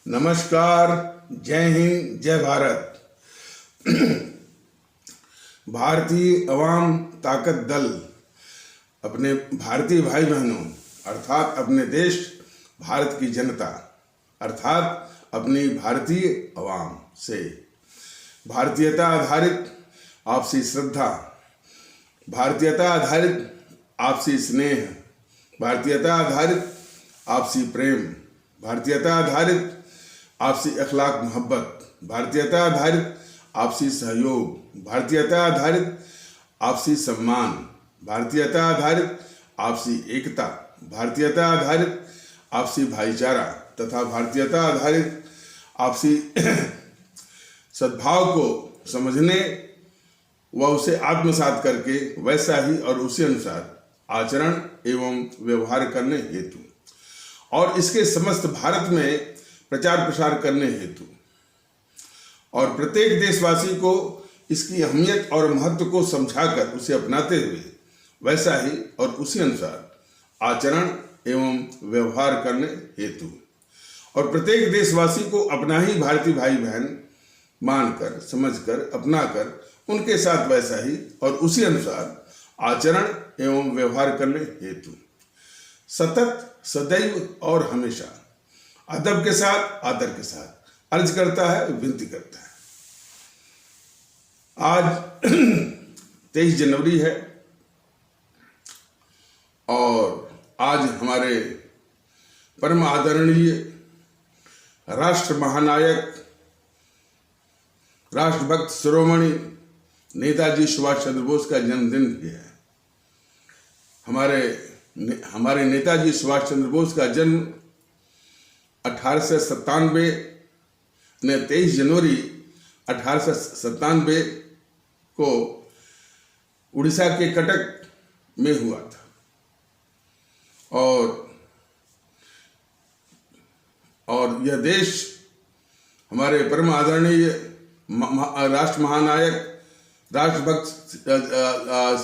नमस्कार, जय हिंद, जय भारत। भारतीय अवाम ताकत दल अपने भारतीय भाई बहनों अर्थात अपने देश भारत की जनता अर्थात अपनी भारतीय अवाम से भारतीयता आधारित आपसी श्रद्धा, भारतीयता आधारित आपसी स्नेह, भारतीयता आधारित आपसी प्रेम, भारतीयता आधारित आपसी अखलाक मोहब्बत, भारतीयता आधारित आपसी सहयोग, भारतीयता आधारित आपसी सम्मान, भारतीयता आधारित आपसी एकता, भारतीयता आधारित आपसी भाईचारा तथा भारतीयता आधारित आपसी सद्भाव को समझने व उसे आत्मसात करके वैसा ही और उसी अनुसार आचरण एवं व्यवहार करने हेतु और इसके समस्त भारत में प्रचार प्रसार करने हेतु और प्रत्येक देशवासी को इसकी अहमियत और महत्व को समझाकर उसे अपनाते हुए वैसा ही और उसी अनुसार आचरण एवं व्यवहार करने हेतु और प्रत्येक देशवासी को अपना ही भारतीय भाई बहन मानकर, समझकर, अपनाकर उनके साथ वैसा ही और उसी अनुसार आचरण एवं व्यवहार करने हेतु सतत, सदैव और हमेशा अदब के साथ, आदर के साथ अर्ज करता है, विनती करता है। आज 23 जनवरी है और आज हमारे परम आदरणीय राष्ट्र महानायक, राष्ट्रभक्त शिरोमणि नेताजी सुभाष चंद्र बोस का जन्मदिन भी है। हमारे नेताजी सुभाष चंद्र बोस का जन्म 23 जनवरी 1897 को उड़ीसा के कटक में हुआ था और यह देश हमारे परम आदरणीय राष्ट्र महानायक, राष्ट्रभक्त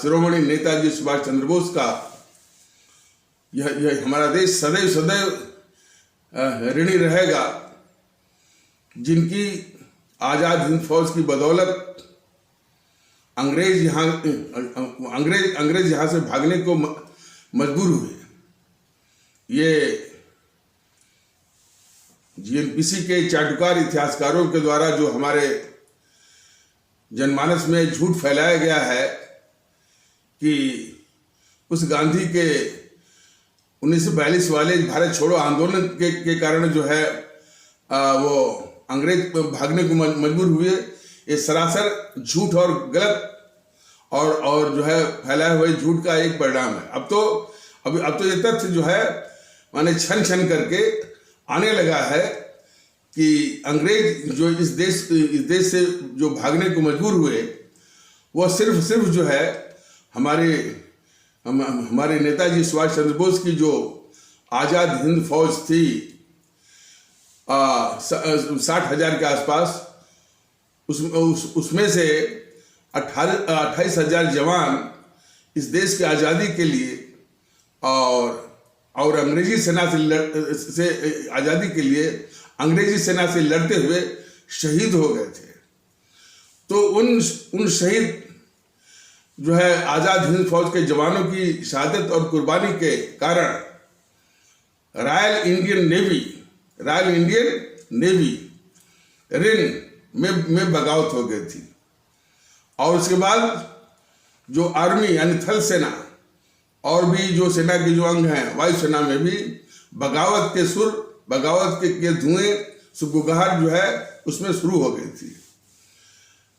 शिरोमणि नेताजी सुभाष चंद्र बोस का यह हमारा देश सदैव सदैव ऋणी रहेगा, जिनकी आजाद हिंद फौज की बदौलत अंग्रेज यहाँ से भागने को मजबूर हुए। ये जीएनपीसी के चाटुकार इतिहासकारों के द्वारा जो हमारे जनमानस में झूठ फैलाया गया है कि उस गांधी के 1942 वाले भारत छोड़ो आंदोलन के कारण जो है वो अंग्रेज भागने को मजबूर हुए, ये सरासर झूठ और गलत और जो है फैलाए हुए झूठ का एक परिणाम है। अब तो ये तथ्य जो है माने छन छन करके आने लगा है कि अंग्रेज जो इस देश से जो भागने को मजबूर हुए वो सिर्फ जो है हमारे नेताजी सुभाष चंद्र बोस की जो आजाद हिंद फौज थी 60,000 के आसपास, उसमें से 28,000 जवान इस देश की आज़ादी के लिए और अंग्रेजी सेना से आज़ादी के लिए अंग्रेजी सेना से लड़ते हुए शहीद हो गए थे। तो उन शहीद जो है आज़ाद हिंद फौज के जवानों की शहादत और कुर्बानी के कारण रॉयल इंडियन नेवी रिन में बगावत हो गई थी और उसके बाद जो आर्मी यानी थल सेना और भी जो सेना के जो अंग हैं वायुसेना में भी बगावत के धुएं, सुगबुगाहट जो है उसमें शुरू हो गई थी।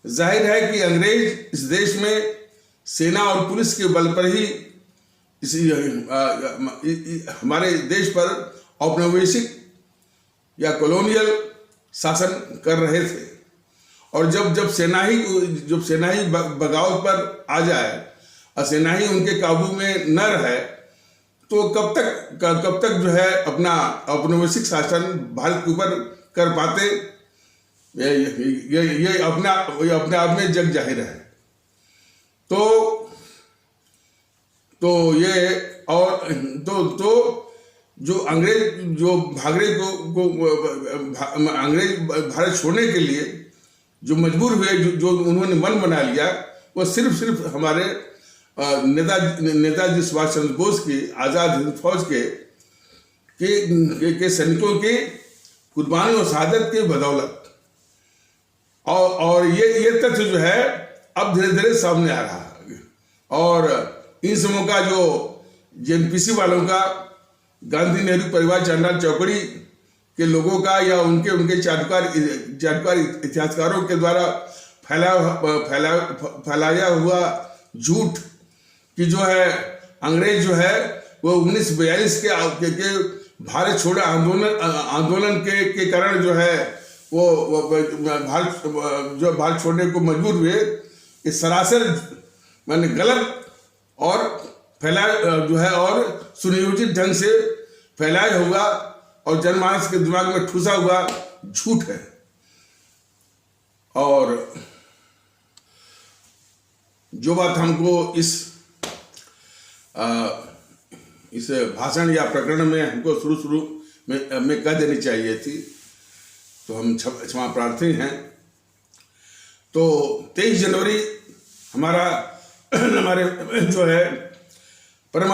जाहिर है कि अंग्रेज इस देश में सेना और पुलिस के बल पर ही हमारे देश पर औपनिवेशिक या कॉलोनियल शासन कर रहे थे और जब सेना ही बगावत पर आ जाए और सेना ही उनके काबू में न रहे तो कब तक जो है अपना औपनिवेशिक शासन भारत के ऊपर कर पाते, ये अपने आप में जग जाहिर है। तो ये और तो जो अंग्रेज जो भागरे को अंग्रेज भारत छोड़ने के लिए जो मजबूर हुए, जो उन्होंने मन बना लिया, वो सिर्फ हमारे नेताजी सुभाष चंद्र बोस की आज़ाद हिंद फौज के सैनिकों की कुर्बानी और शहादत की बदौलत। और ये तथ्य जो है अब धीरे धीरे सामने आ रहा है। और इन समूह का जो जेएनपीसी वालों का, गांधी नेहरू परिवार चांडाल चौकड़ी के लोगों का, या उनके चाटुकार इतिहासकारों के द्वारा फैलाया हुआ झूठ कि जो है अंग्रेज जो है वो 1942 के भारत छोड़ो आंदोलन के कारण जो है वो भारत छोड़ने को मजबूर हुए, ये सरासर माने गलत और जो है और सुनियोजित ढंग से फैलाया हुआ और जनमानस के दिमाग में ठूसा हुआ झूठ है। और जो बात हमको इस भाषण या प्रकरण में हमको शुरू में कह देनी चाहिए थी, तो हम क्षमा प्रार्थी हैं। तो 23 जनवरी हमारे जो है परम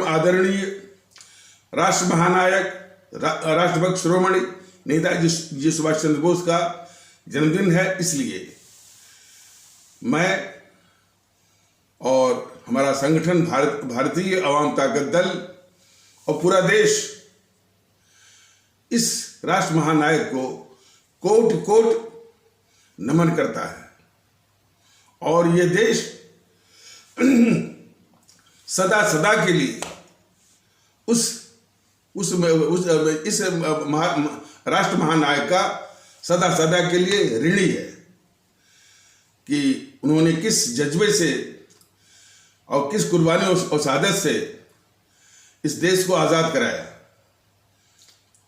आदरणीय राष्ट्र महानायक, राष्ट्रभक्त शिरोमणि नेताजी सुभाष चंद्र बोस का जन्मदिन है। इसलिए मैं और हमारा संगठन भारतीय आवाम ताकत दल और पूरा देश इस राष्ट्र महानायक को कोट नमन करता है। और ये देश सदा के लिए इस राष्ट्र महानायक का सदा के लिए ऋणी है कि उन्होंने किस जज्बे से और किस कुर्बानी और शहादत से इस देश को आज़ाद कराया।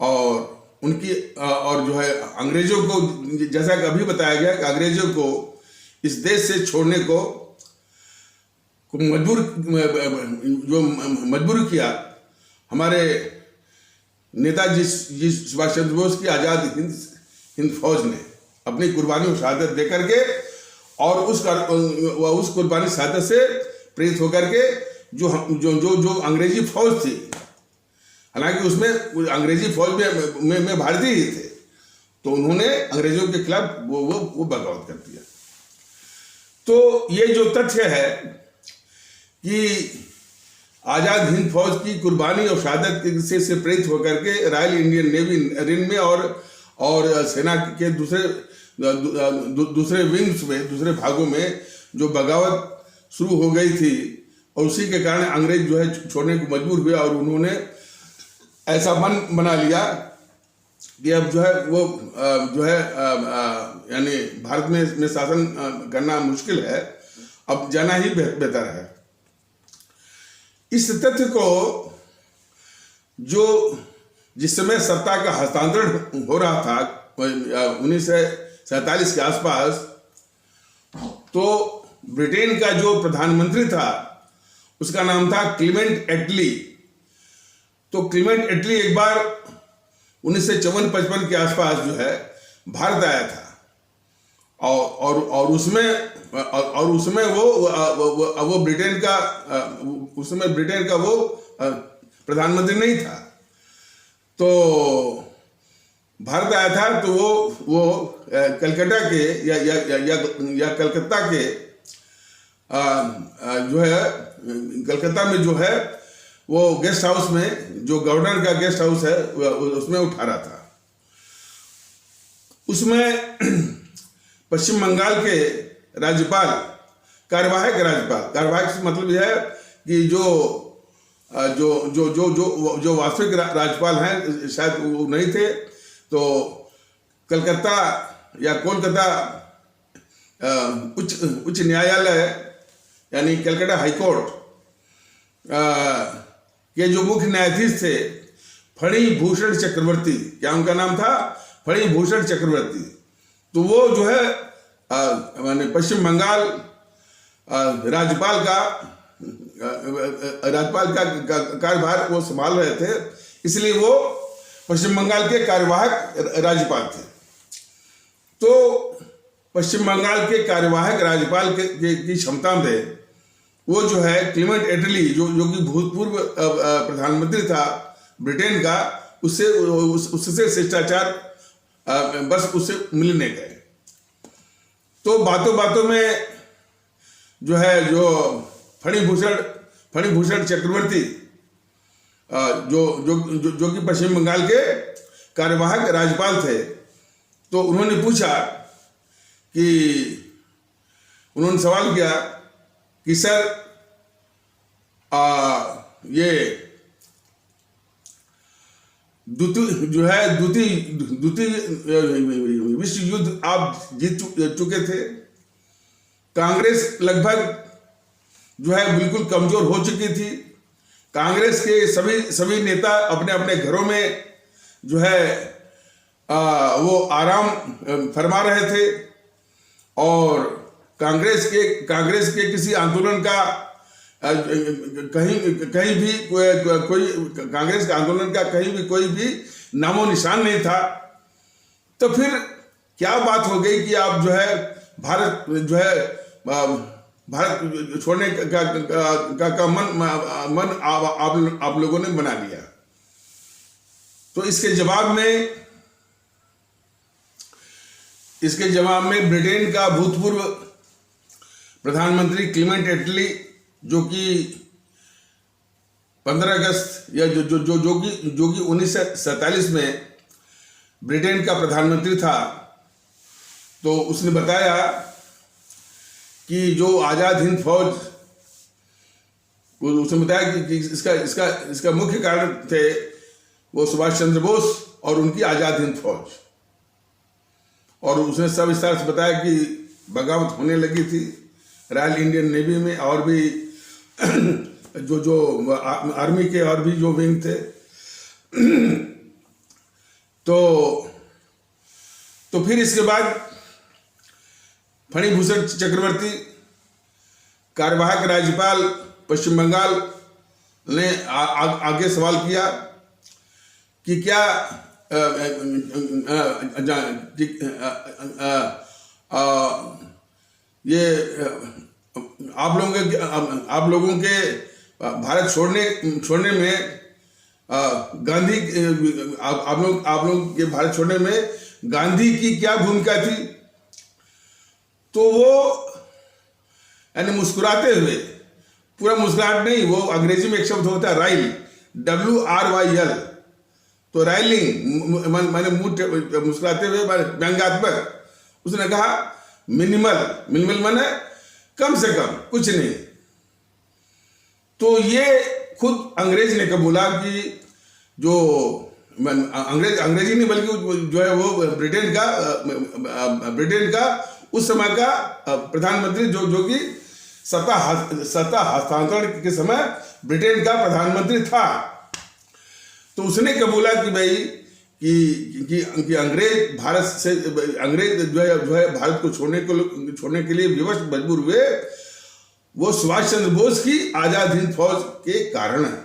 और उनकी और जो है अंग्रेजों को, जैसा कि अभी बताया गया कि अंग्रेजों को इस देश से छोड़ने को मजबूर किया हमारे नेताजी सुभाष चंद्र बोस की आज़ाद हिंद फौज ने अपनी कुर्बानी और शहादत दे करके, और उस कुर्बानी शहादत से प्रेरित होकर के जो अंग्रेजी फौज थी, हालांकि उसमें अंग्रेजी फौज में भारतीय ही थे, तो उन्होंने अंग्रेजों के खिलाफ वो बगावत कर दिया। तो ये जो तथ्य है कि आज़ाद हिंद फौज की कुर्बानी और शहादत से प्रेरित होकर के रॉयल इंडियन नेवी रिन में और सेना के दूसरे विंग्स में, दूसरे भागों में जो बगावत शुरू हो गई थी, और उसी के कारण अंग्रेज जो है छोड़ने को मजबूर हुए। और उन्होंने ऐसा मन बना लिया कि अब जो है वो जो है यानी भारत में शासन करना मुश्किल है, अब जाना ही बेहतर है। इस तथ्य को जिस समय सत्ता का हस्तांतरण हो रहा था 1947 के आसपास, तो ब्रिटेन का जो प्रधानमंत्री था उसका नाम था क्लीमेंट एटली। तो क्लीमेंट एटली एक बार 1954-55 के आसपास जो है भारत आया था, और उसमें वो ब्रिटेन का उसमें ब्रिटेन का वो प्रधानमंत्री नहीं था। तो भारत आया था, तो वो कलकत्ता के या कलकत्ता के जो है कलकत्ता में जो है वो गेस्ट हाउस में, जो गवर्नर का गेस्ट हाउस है, उसमें उठा रहा था। उसमें पश्चिम बंगाल के राज्यपाल, कार्यवाहक से मतलब यह है कि जो वास्तविक राज्यपाल हैं शायद वो नहीं थे। तो कलकत्ता या कोलकाता उच्च न्यायालय यानी कलकत्ता हाईकोर्ट के जो मुख्य न्यायाधीश थे फणिभूषण चक्रवर्ती, क्या उनका नाम था? फणिभूषण चक्रवर्ती। तो वो जो है माने पश्चिम बंगाल राज्यपाल का राज्यपाल का कार्यभार वो संभाल रहे थे, इसलिए वो पश्चिम बंगाल के कार्यवाहक राज्यपाल थे। तो पश्चिम बंगाल के कार्यवाहक राज्यपाल की क्षमता में वो जो है क्लीमेंट एटली जो कि भूतपूर्व प्रधानमंत्री था ब्रिटेन का, उससे शिष्टाचार बस उससे मिलने गए। तो बातों बातों में जो है जो फणिभूषण चक्रवर्ती जो कि पश्चिम बंगाल के कार्यवाहक राज्यपाल थे, तो उन्होंने पूछा कि उन्होंने सवाल किया कि सर ये द्वितीय विश्व युद्ध आप जीत चुके थे, कांग्रेस लगभग जो है बिल्कुल कमजोर हो चुकी थी, कांग्रेस के सभी नेता अपने अपने घरों में जो है वो आराम फरमा रहे थे, और कांग्रेस के किसी आंदोलन का कहीं भी कोई कांग्रेस के आंदोलन का कहीं भी कोई भी नामो निशान नहीं था। तो फिर क्या बात हो गई कि आप जो है भारत छोड़ने का मन आप लोगों ने बना लिया। तो इसके जवाब में ब्रिटेन का भूतपूर्व प्रधानमंत्री क्लीमेंट एटली, जो कि 15 अगस्त या जो कि 1947 में ब्रिटेन का प्रधानमंत्री था, तो उसने बताया कि जो आजाद हिंद फौज, उसने बताया कि इसका मुख्य कारण थे वो सुभाष चंद्र बोस और उनकी आजाद हिंद फौज। और उसने सब विस्तार से बताया कि बगावत होने लगी थी रॉयल इंडियन नेवी में, और भी जो आर्मी के और भी जो विंग थे। तो फिर इसके बाद फणिभूषण चक्रवर्ती कार्यवाहक राज्यपाल पश्चिम बंगाल ने आगे सवाल किया कि क्या ये आप लोगों के भारत छोड़ने में गांधी, आप लोग के भारत छोड़ने में गांधी की क्या भूमिका थी? तो वो यानी मुस्कुराते हुए, पूरा मुस्कुराहट नहीं, वो अंग्रेजी में एक शब्द होता है राइल, WRYL, तो राइलिंग मैंने मुंह मुस्कुराते हुए व्यंग्यात्मक, उसने कहा मिनिमल माने कम से कम कुछ नहीं। तो ये खुद अंग्रेज ने कबूला कि जो अंग्रेजी नहीं बल्कि जो है वो ब्रिटेन का उस समय का प्रधानमंत्री जो कि सत्ता हस्तांतरण के समय ब्रिटेन का प्रधानमंत्री था, तो उसने कबूला कि भाई कि अंग्रेज जो है भारत को छोड़ने के लिए विवश मजबूर हुए, वो सुभाष चंद्र बोस की आजाद हिंद फौज के कारण है।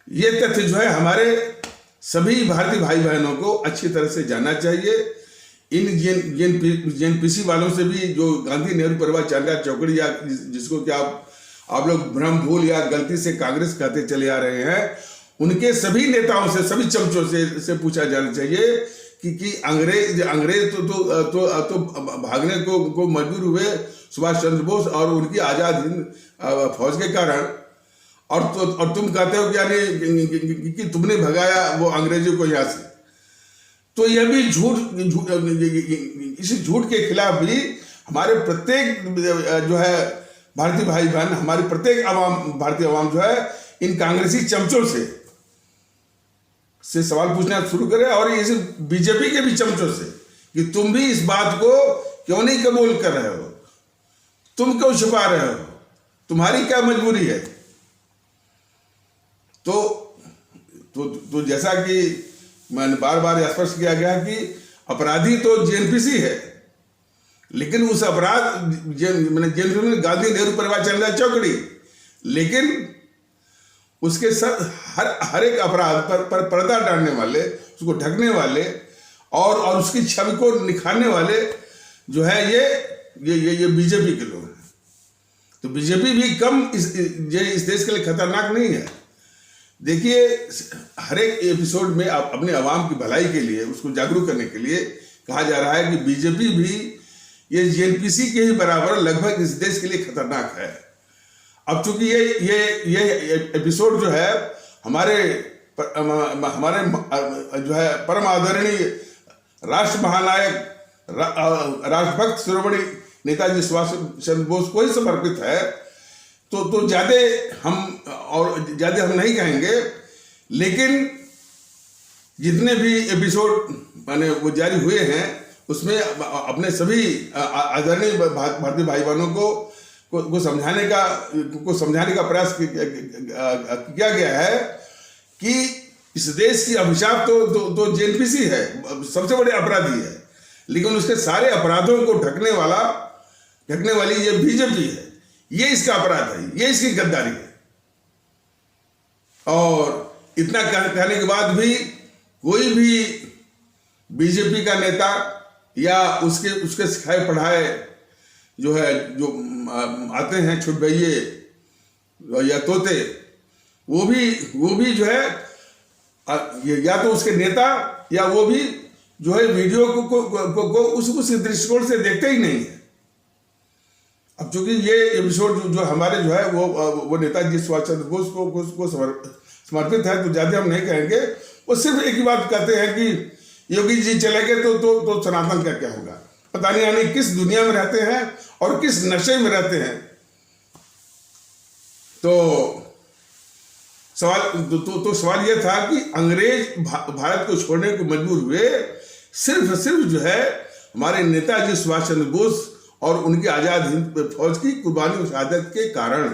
ये तथ्य जो है हमारे सभी भारतीय भाई बहनों को अच्छी तरह से जानना चाहिए। इन जेएनपीसी वालों से भी, जो गांधी नेहरू परिवार चांदा चौकड़ी या जिसको कि आप लोग भ्रम भूल या गलती से कांग्रेस कहते चले आ रहे हैं, उनके सभी नेताओं से, सभी चमचों से पूछा जाना चाहिए कि अंग्रेज तो भागने को मजबूर हुए सुभाष चंद्र बोस और उनकी आजाद हिंद फौज के कारण, और तुम कहते हो कि यानी कि तुमने भगाया वो अंग्रेजों को यहाँ से। तो यह भी इस झूठ के खिलाफ भी हमारे प्रत्येक जो है भारतीय भाई बहन, हमारी प्रत्येक भारतीय आवाम जो है इन कांग्रेसी चमचों से सवाल पूछना शुरू करे, और इस बीजेपी के भी चमचों से कि तुम भी इस बात को क्यों नहीं कबूल कर रहे हो, तुम क्यों छुपा रहे हो, तुम्हारी क्या मजबूरी है। तो जैसा कि मैंने बार बार स्पष्ट किया गया कि अपराधी तो जेएनपीसी है, लेकिन उस अपराध जेएनपीसी में गांधी नेहरू परिवार चांदा चौकड़ी, लेकिन उसके हर एक अपराध पर पर्दा डालने वाले, उसको ढकने वाले और उसकी छवि को निखारने वाले जो है ये बीजेपी के लोग हैं। तो बीजेपी भी कम इस देश के लिए खतरनाक नहीं है। देखिए, हर एक एपिसोड में अपने आवाम की भलाई के लिए, उसको जागरूक करने के लिए कहा जा रहा है कि बीजेपी भी ये जेएनपीसी के ही बराबर लगभग इस देश के लिए खतरनाक है। अब चूंकि ये एपिसोड जो है हमारे जो है परम आदरणीय राष्ट्र महानायक राष्ट्रभक्त शिरोमणि नेताजी सुभाष चंद्र बोस को ही समर्पित है, तो ज्यादा हम नहीं कहेंगे, लेकिन जितने भी एपिसोड माने वो जारी हुए हैं उसमें अपने सभी आदरणीय भारतीय भाई बहनों को समझाने का प्रयास किया गया है कि इस देश की अभिशाप तो जेएनपीसी है, सबसे बड़े अपराधी है, लेकिन उसके सारे अपराधों को ढकने वाली ये बीजेपी है। ये इसका अपराध है, ये इसकी गद्दारी है। और इतना कहने के बाद भी कोई भी बीजेपी का नेता या उसके सिखाए पढ़ाए जो आते हैं छुटभइये या तोते, वो भी जो है या तो उसके नेता या वो भी जो है वीडियो को उस दृष्टिकोण से देखते ही नहीं है। अब चूंकि ये एपिसोड जो हमारे जो है वो नेताजी सुभाष चंद्र बोस को समर्पित है, तो ज्यादा हम नहीं कहेंगे। वो सिर्फ एक ही बात कहते हैं कि योगी जी चले गए तो सनातन का क्या होगा। पता नहीं यानी किस दुनिया में रहते हैं और किस नशे में रहते हैं। तो सवाल यह था कि अंग्रेज भारत को छोड़ने को मजबूर हुए सिर्फ जो है हमारे नेताजी सुभाष चंद्र बोस और उनकी आजाद हिंद फौज की कुर्बानी और शहादत के कारण।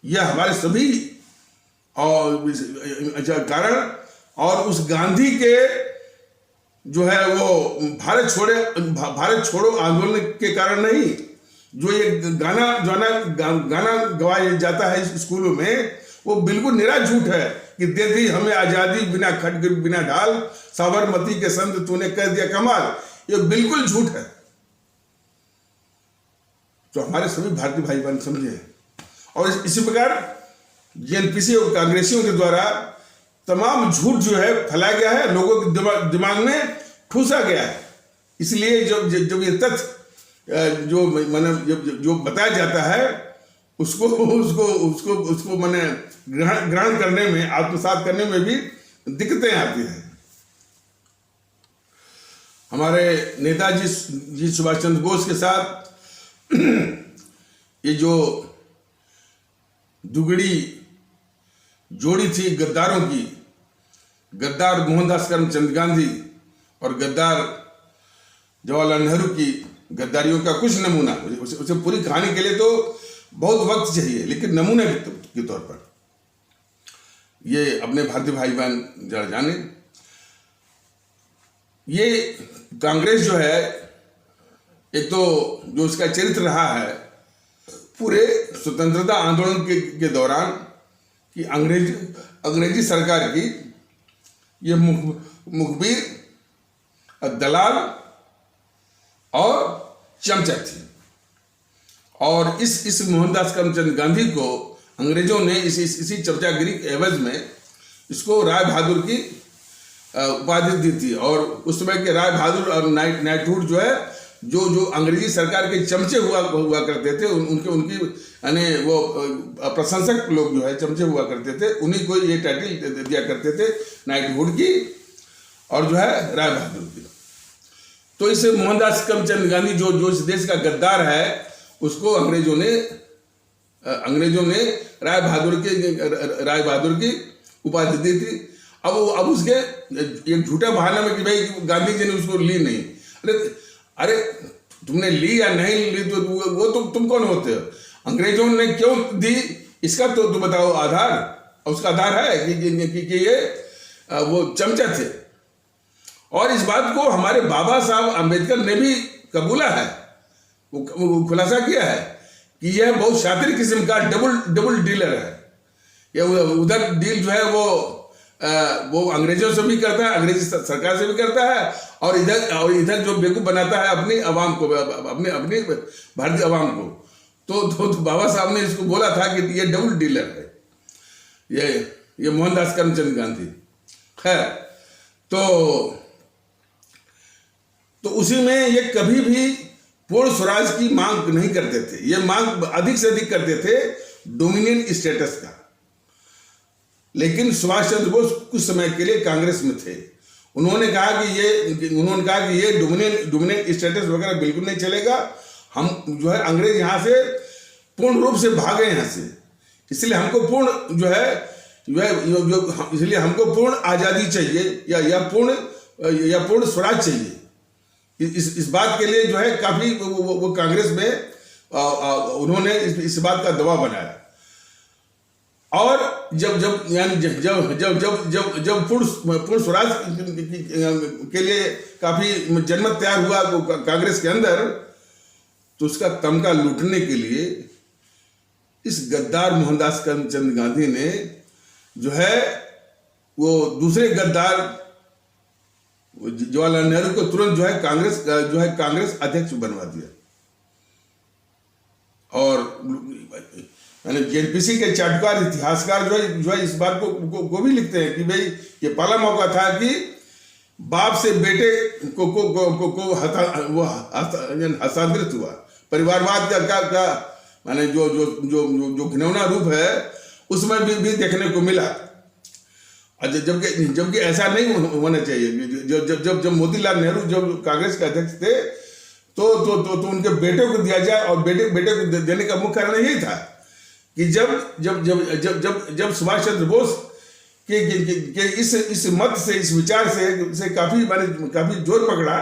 यह हमारे सभी कारण और उस गांधी के जो है वो भारत छोड़ो आंदोलन के कारण नहीं। जो ये गाना गवाया जाता है स्कूलों में, वो बिल्कुल निरा झूठ है कि दे दी हमें आजादी बिना खड्ग बिना ढाल, साबरमती के संत तूने कर दिया कमाल। ये बिल्कुल झूठ है। तो हमारे सभी भारतीय भाई बहन समझे। और इसी प्रकार जेएनपीसी और कांग्रेसियों के द्वारा तमाम झूठ जो है फैलाया गया है, लोगों के दिमाग में ठूसा गया है। इसलिए जब ये तथ्य जो बताया जाता है उसको मैंने ग्रहण करने में, आत्मसात करने में भी दिक्कतें आती हैं। हमारे नेताजी जी सुभाष चंद्र बोस के साथ ये जो दुगड़ी जोड़ी थी गद्दारों की, गद्दार मोहनदास करमचंद गांधी और गद्दार जवाहरलाल नेहरू की गद्दारियों का कुछ नमूना। उसे पूरी कहानी के लिए तो बहुत वक्त चाहिए, लेकिन नमूने के तौर पर ये अपने भारतीय भाई बहन जरा जाने। ये कांग्रेस जो है, एक तो जो उसका चरित्र रहा है पूरे स्वतंत्रता आंदोलन के दौरान कि अंग्रेजी सरकार की ये मुखबिर, दलाल और चमचा थी। और इस मोहनदास करमचंद गांधी को अंग्रेजों ने इसी चमचागिरी के एवज में इसको राय बहादुर की उपाधि दी थी। और उस समय के राय बहादुर और नाइटहुड जो है, जो अंग्रेजी सरकार के चमचे हुआ करते थे, उनकी यानी वो प्रशंसक लोग जो है चमचे हुआ करते थे, उन्हीं को ये टाइटल दिया करते थे, नाइटहुड की और जो है राय बहादुर की। तो इस मोहनदास करमचंद गांधी जो इस देश का गद्दार है, उसको अंग्रेजों ने राय बहादुर की उपाधि दी थी। अब उसके एक झूठा बहाना में कि भाई गांधी जी ने उसको ली नहीं। अरे तुमने ली या नहीं ली तो वो तुम कौन होते हो? अंग्रेजों ने क्यों दी इसका तो बताओ आधार। उसका आधार है कि ये वो चमचा थे। और इस बात को हमारे बाबा साहब अम्बेडकर ने भी कबूला है, वो खुलासा किया है कि यह बहुत शातिर किस्म का डबल डीलर है। ये उधर डील जो है वो अंग्रेजों से भी करता है, अंग्रेजी सरकार से भी करता है, और इधर जो बेवकूफ बनाता है अपनी आवाम को, अपनी भारतीय आवाम को। तो बाबा साहब ने इसको बोला था कि ये डबल डीलर है, ये मोहनदास करमचंद गांधी। खैर, तो उसी में ये कभी भी पूर्ण स्वराज की मांग नहीं करते थे। ये मांग अधिक से अधिक करते थे डोमिनियन स्टेटस का। लेकिन सुभाष चंद्र बोस कुछ समय के लिए कांग्रेस में थे। उन्होंने कहा कि ये डोमिनियन स्टेटस वगैरह बिल्कुल नहीं चलेगा। हम जो है अंग्रेज यहां से पूर्ण रूप से भागे यहाँ से, इसलिए हमको पूर्ण जो है इसलिए हमको पूर्ण आजादी चाहिए या पूर्ण स्वराज चाहिए। इस बात के लिए जो है काफी वो कांग्रेस में उन्होंने इस बात का दबाव बनाया। और जब पूर्ण स्वराज के लिए काफी जनमत तैयार हुआ कांग्रेस के अंदर, तो उसका तमगा लूटने के लिए इस गद्दार मोहनदास करमचंद गांधी ने जो है वो दूसरे गद्दार जवाहरलाल नेहरू को तुरंत जो है कांग्रेस अध्यक्ष बनवा दिया। और जेएनपीसी के चाटुकार इतिहासकार जो है इस बात को भी लिखते हैं कि भाई ये पहला मौका था कि बाप से बेटे को हस्तांतरित हुआ। परिवारवाद का माने जो घिनौना रूप है उसमें भी देखने को मिला। जबकि ऐसा नहीं होना चाहिए। जब मोतीलाल नेहरू जब कांग्रेस के अध्यक्ष थे तो उनके बेटे को दिया जाए, और बेटे को देने का मुख्य कारण यही था कि जब सुभाष चंद्र बोस के इस मत से, इस विचार से काफी जोर पकड़ा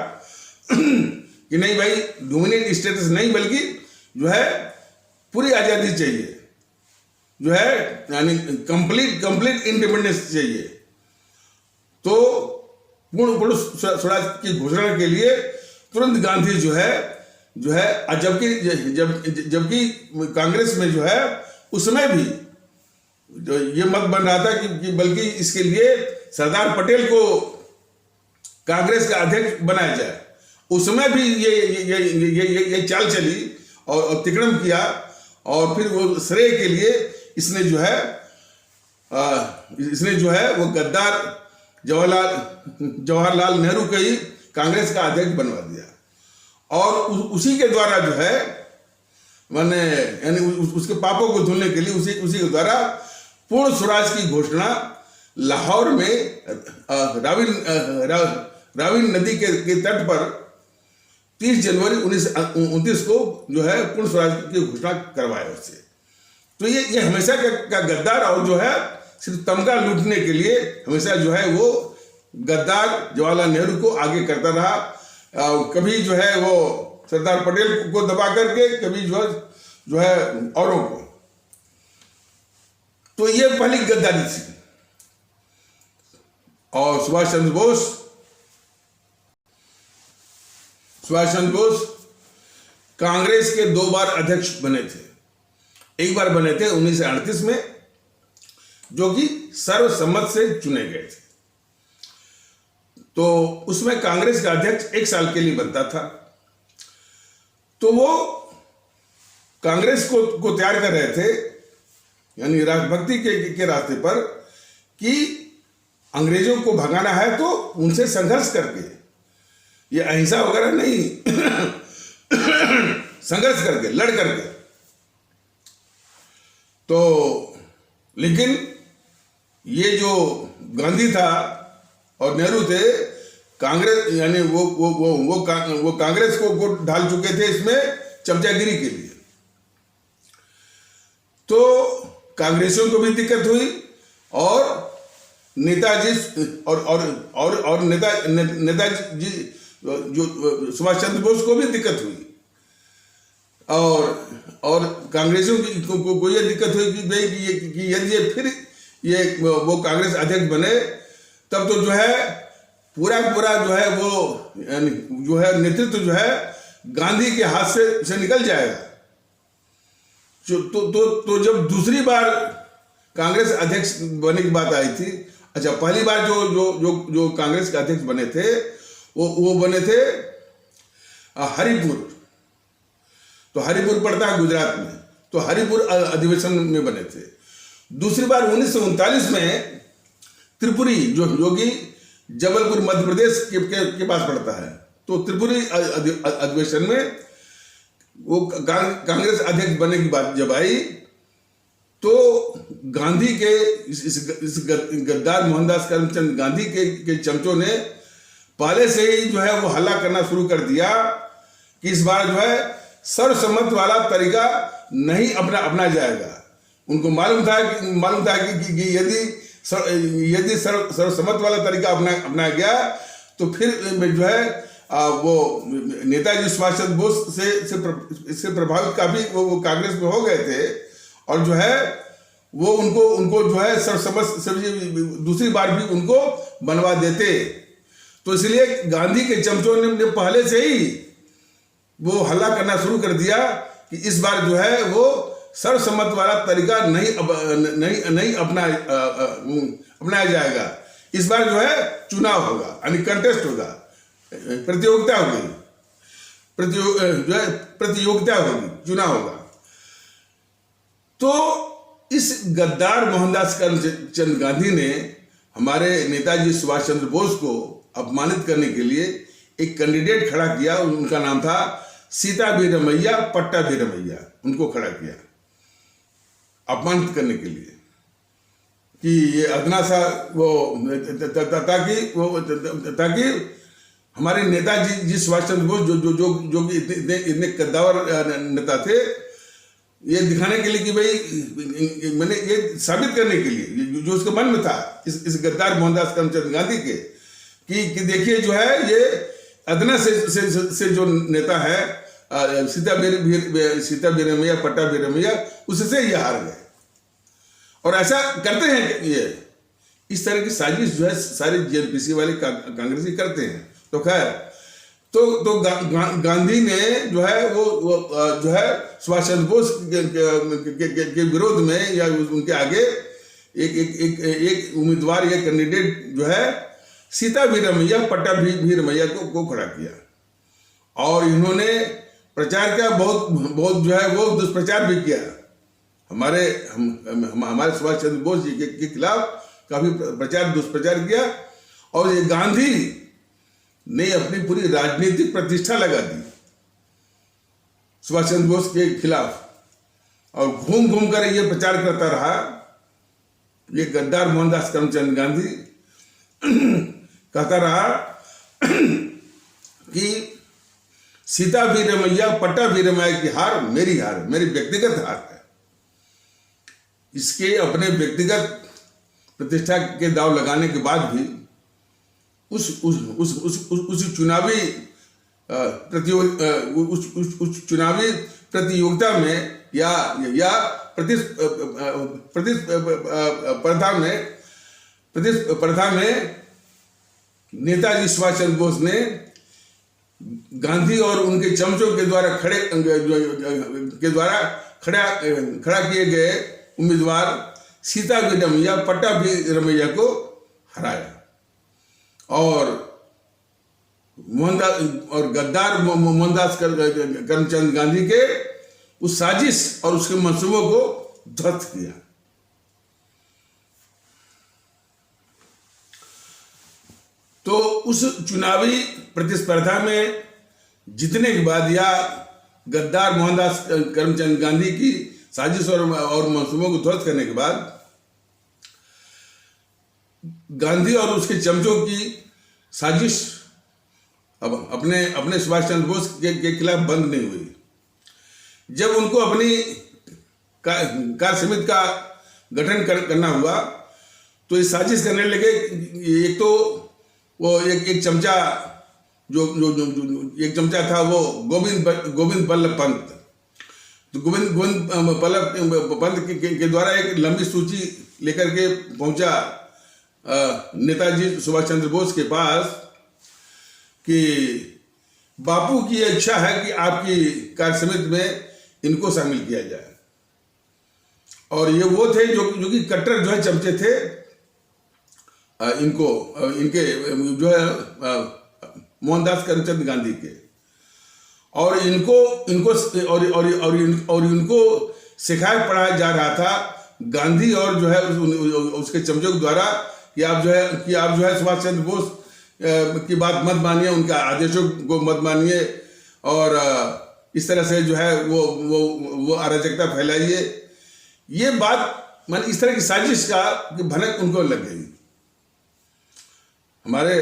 कि नहीं भाई, डोमिनियन स्टेटस नहीं बल्कि जो है पूरी आजादी चाहिए, जो है यानी कंप्लीट इंडिपेंडेंस चाहिए। तो पूर्ण स्वराज की घोषणा के लिए तुरंत गांधी जो है जबकि कांग्रेस में जो है उसमें भी जो ये मत बन रहा था कि बल्कि इसके लिए सरदार पटेल को कांग्रेस का अध्यक्ष बनाया जाए, उसमें भी ये चाल चली और तिकड़म किया। और फिर वो श्रेय के लिए इसने जो है वो गद्दार जवाहरलाल नेहरू को ही कांग्रेस का अध्यक्ष बनवा दिया। और उसी के द्वारा जो है मैंने यानी उसके पापों को धुलने के लिए उसी के द्वारा पूर्ण स्वराज की घोषणा लाहौर में रावी नदी के तट पर 30 जनवरी 1929 को जो है पूर्ण स्वराज की घोषणा करवाया उससे। तो ये हमेशा का गद्दार, और जो है सिर्फ तमगा लूटने के लिए हमेशा जो है वो गद्दार जवाहरलाल नेहरू को आगे करता रहा। कभी जो है वो सरदार पटेल को दबा करके, कभी जो है औरों को। तो ये पहली गद्दारी थी। और सुभाष चंद्र बोस कांग्रेस के 2 बार अध्यक्ष बने थे। एक बार बने थे 1938 में, जो कि सर्वसम्मत से चुने गए थे। तो उसमें कांग्रेस का अध्यक्ष 1 साल के लिए बनता था। तो वो कांग्रेस को तैयार कर रहे थे, यानी राष्ट्रभक्ति के रास्ते पर, कि अंग्रेजों को भगाना है तो उनसे संघर्ष करके, ये अहिंसा वगैरह नहीं संघर्ष करके, लड़ करके। तो लेकिन ये जो गांधी था और नेहरू थे, कांग्रेस यानी वो कांग्रेस को ढाल चुके थे इसमें चमचागिरी के लिए। तो कांग्रेसियों को भी दिक्कत हुई, और नेताजी और नेताजी जो सुभाष चंद्र बोस को भी दिक्कत हुई। और कांग्रेसियों को ये दिक्कत हुई कि भाई कि यदि ये फिर वो कांग्रेस अध्यक्ष बने, तब तो जो है पूरा जो है वो जो है नेतृत्व जो है गांधी के हाथ से निकल जाएगा। तो जब दूसरी बार कांग्रेस अध्यक्ष बनने की बात आई थी, अच्छा पहली बार जो जो जो जो कांग्रेस के अध्यक्ष बने थे वो बने थे हरिपुर। तो हरिपुर पड़ता है गुजरात में, तो हरिपुर अधिवेशन में बने थे। दूसरी बार 1939 में त्रिपुरी जो कि जबलपुर मध्य प्रदेश के पास पड़ता है, तो त्रिपुरी अधिवेशन में वो कांग्रेस अध्यक्ष बनने की बात जब आई, तो गांधी के इस गद्दार मोहनदास करमचंद गांधी के चमचों ने पहले से ही जो है वो हल्ला करना शुरू कर दिया कि इस बार जो है सर्वसम्मत वाला तरीका नहीं अपनाया जाएगा। उनको मालूम था कि यदि सर्वसम्मत वाला तरीका अपनाया गया तो फिर जो है वो नेताजी सुभाष चंद्र बोस से प्रभावित काफी वो कांग्रेस में हो गए थे, और जो है वो उनको जो है सर्वसम्मत दूसरी बार भी उनको बनवा देते। तो इसलिए गांधी के चमचों ने पहले से ही वो हल्ला करना शुरू कर दिया कि इस बार जो है वो सर्वसम्मत वाला तरीका नहीं अपनाया जाएगा। इस बार जो है चुनाव होगा, यानी कंटेस्ट होगा, प्रतियोगिता होगी, प्रतियोगिता होगी, चुनाव होगा। तो इस गद्दार मोहनदास करमचंद गांधी ने हमारे नेताजी सुभाष चंद्र बोस को अपमानित करने के लिए एक कैंडिडेट खड़ा किया। उनका नाम था सीता वीरमैया पट्टाभीरमैया। उनको खड़ा किया अपमानित करने के लिए कि ये अदना सा वो ताकि हमारे नेताजी जी सुभाष चंद्र बोस जो इतने कद्दावर नेता थे, ये दिखाने के लिए कि भाई मैंने ये साबित करने के लिए जो उसके मन में था इस गद्दार मोहनदास करमचंद गांधी के कि देखिए जो है ये अदना से जो नेता है सीता वीरमैया पट्टाभीरमैया, उससे ये हार गए। और ऐसा करते हैं ये, इस तरह की साजिश जो है सारे जीएनपीसी वाले कांग्रेसी करते हैं। तो खैर तो गांधी ने जो है वो जो है सुभाष चंद्र बोस के विरोध में या उनके आगे एक उम्मीदवार या कैंडिडेट जो है सीता वीरमैया पट्टाभीरमैया को खड़ा किया, और इन्होंने प्रचार किया, बहुत जो है वो दुष्प्रचार भी किया। हमारे सुभाष चंद्र बोस जी के खिलाफ काफी दुष्प्रचार किया, और ये गांधी ने अपनी पूरी राजनीतिक प्रतिष्ठा लगा दी सुभाष चंद्र बोस के खिलाफ, और घूम कर ये प्रचार करता रहा। ये गद्दार मोहनदास करमचंद गांधी कहता रहा कि सीता वीरमैया पट्टाभीरमैया की हार मेरी व्यक्तिगत हार है। इसके अपने व्यक्तिगत प्रतिष्ठा के दाव लगाने के बाद भी उस चुनावी प्रतियोगिता में या प्रतिस्पर्धा में नेताजी सुभाष चंद्र बोस ने गांधी और उनके चमचों के द्वारा खड़ा किए गए उम्मीदवार सीता वीरमैया पट्टाभीरमैया को हराया, और गद्दार मोहनदास करमचंद गांधी के उस साजिश और उसके मंसूबों को ध्वस्त किया। तो उस चुनावी प्रतिस्पर्धा में जीतने के बाद या गद्दार मोहनदास करमचंद गांधी की साजिश और मंसूबों को ध्वस्त करने के बाद गांधी और उसके चमचों की साजिश अब अपने सुभाष चंद्र बोस के खिलाफ बंद नहीं हुई। जब उनको अपनी कार्य समिति का गठन करना हुआ तो ये साजिश करने लगे। एक तो वो एक चमचा जो एक चमचा था वो गोविंद बल्लभ पंत। तो गोविंद बल्लभ पंत के द्वारा एक लंबी सूची लेकर के पहुंचा नेताजी सुभाष चंद्र बोस के पास कि बापू की इच्छा है कि आपकी कार्य समिति में इनको शामिल किया जाए। और ये वो थे जो कि कट्टर जो है चमचे थे इनके जो है मोहनदास करमचंद गांधी के, और इनको सिखाया पढ़ाया जा रहा था गांधी और जो है उसके चमचों द्वारा कि आप जो है सुभाष चंद्र बोस की बात मत मानिए, उनके आदेशों को मत मानिए, और इस तरह से जो है वो अराजकता फैलाइए। ये बात मान इस तरह की साजिश का भनक उनको लग गई। हमारे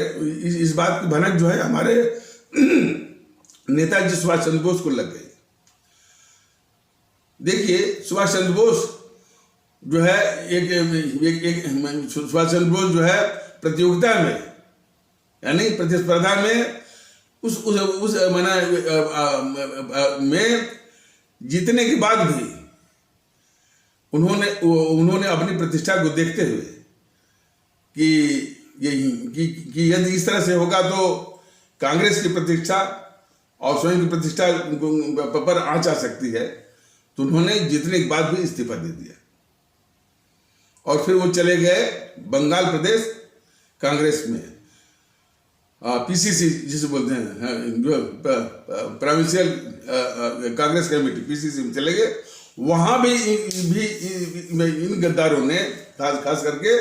इस बात की भनक जो है हमारे नेताजी सुभाष चंद्र बोस को लग गई। देखिए सुभाष चंद्र बोस जो है सुभाष चंद्र बोस जो है प्रतियोगिता में यानी प्रतिस्पर्धा में उस में जीतने के बाद भी उन्होंने अपनी प्रतिष्ठा को देखते हुए कि यदि इस तरह से होगा तो कांग्रेस की प्रतिष्ठा और स्वयं की प्रतिष्ठा पर आंच आ सकती है, तो उन्होंने जीतने के बाद भी इस्तीफा दे दिया और फिर वो चले गए बंगाल प्रदेश कांग्रेस में, पीसीसी जिसे बोलते हैं, जो प्रोविंशियल कांग्रेस कमेटी पीसीसी में चले गए। वहां भी इन गद्दारों ने खास करके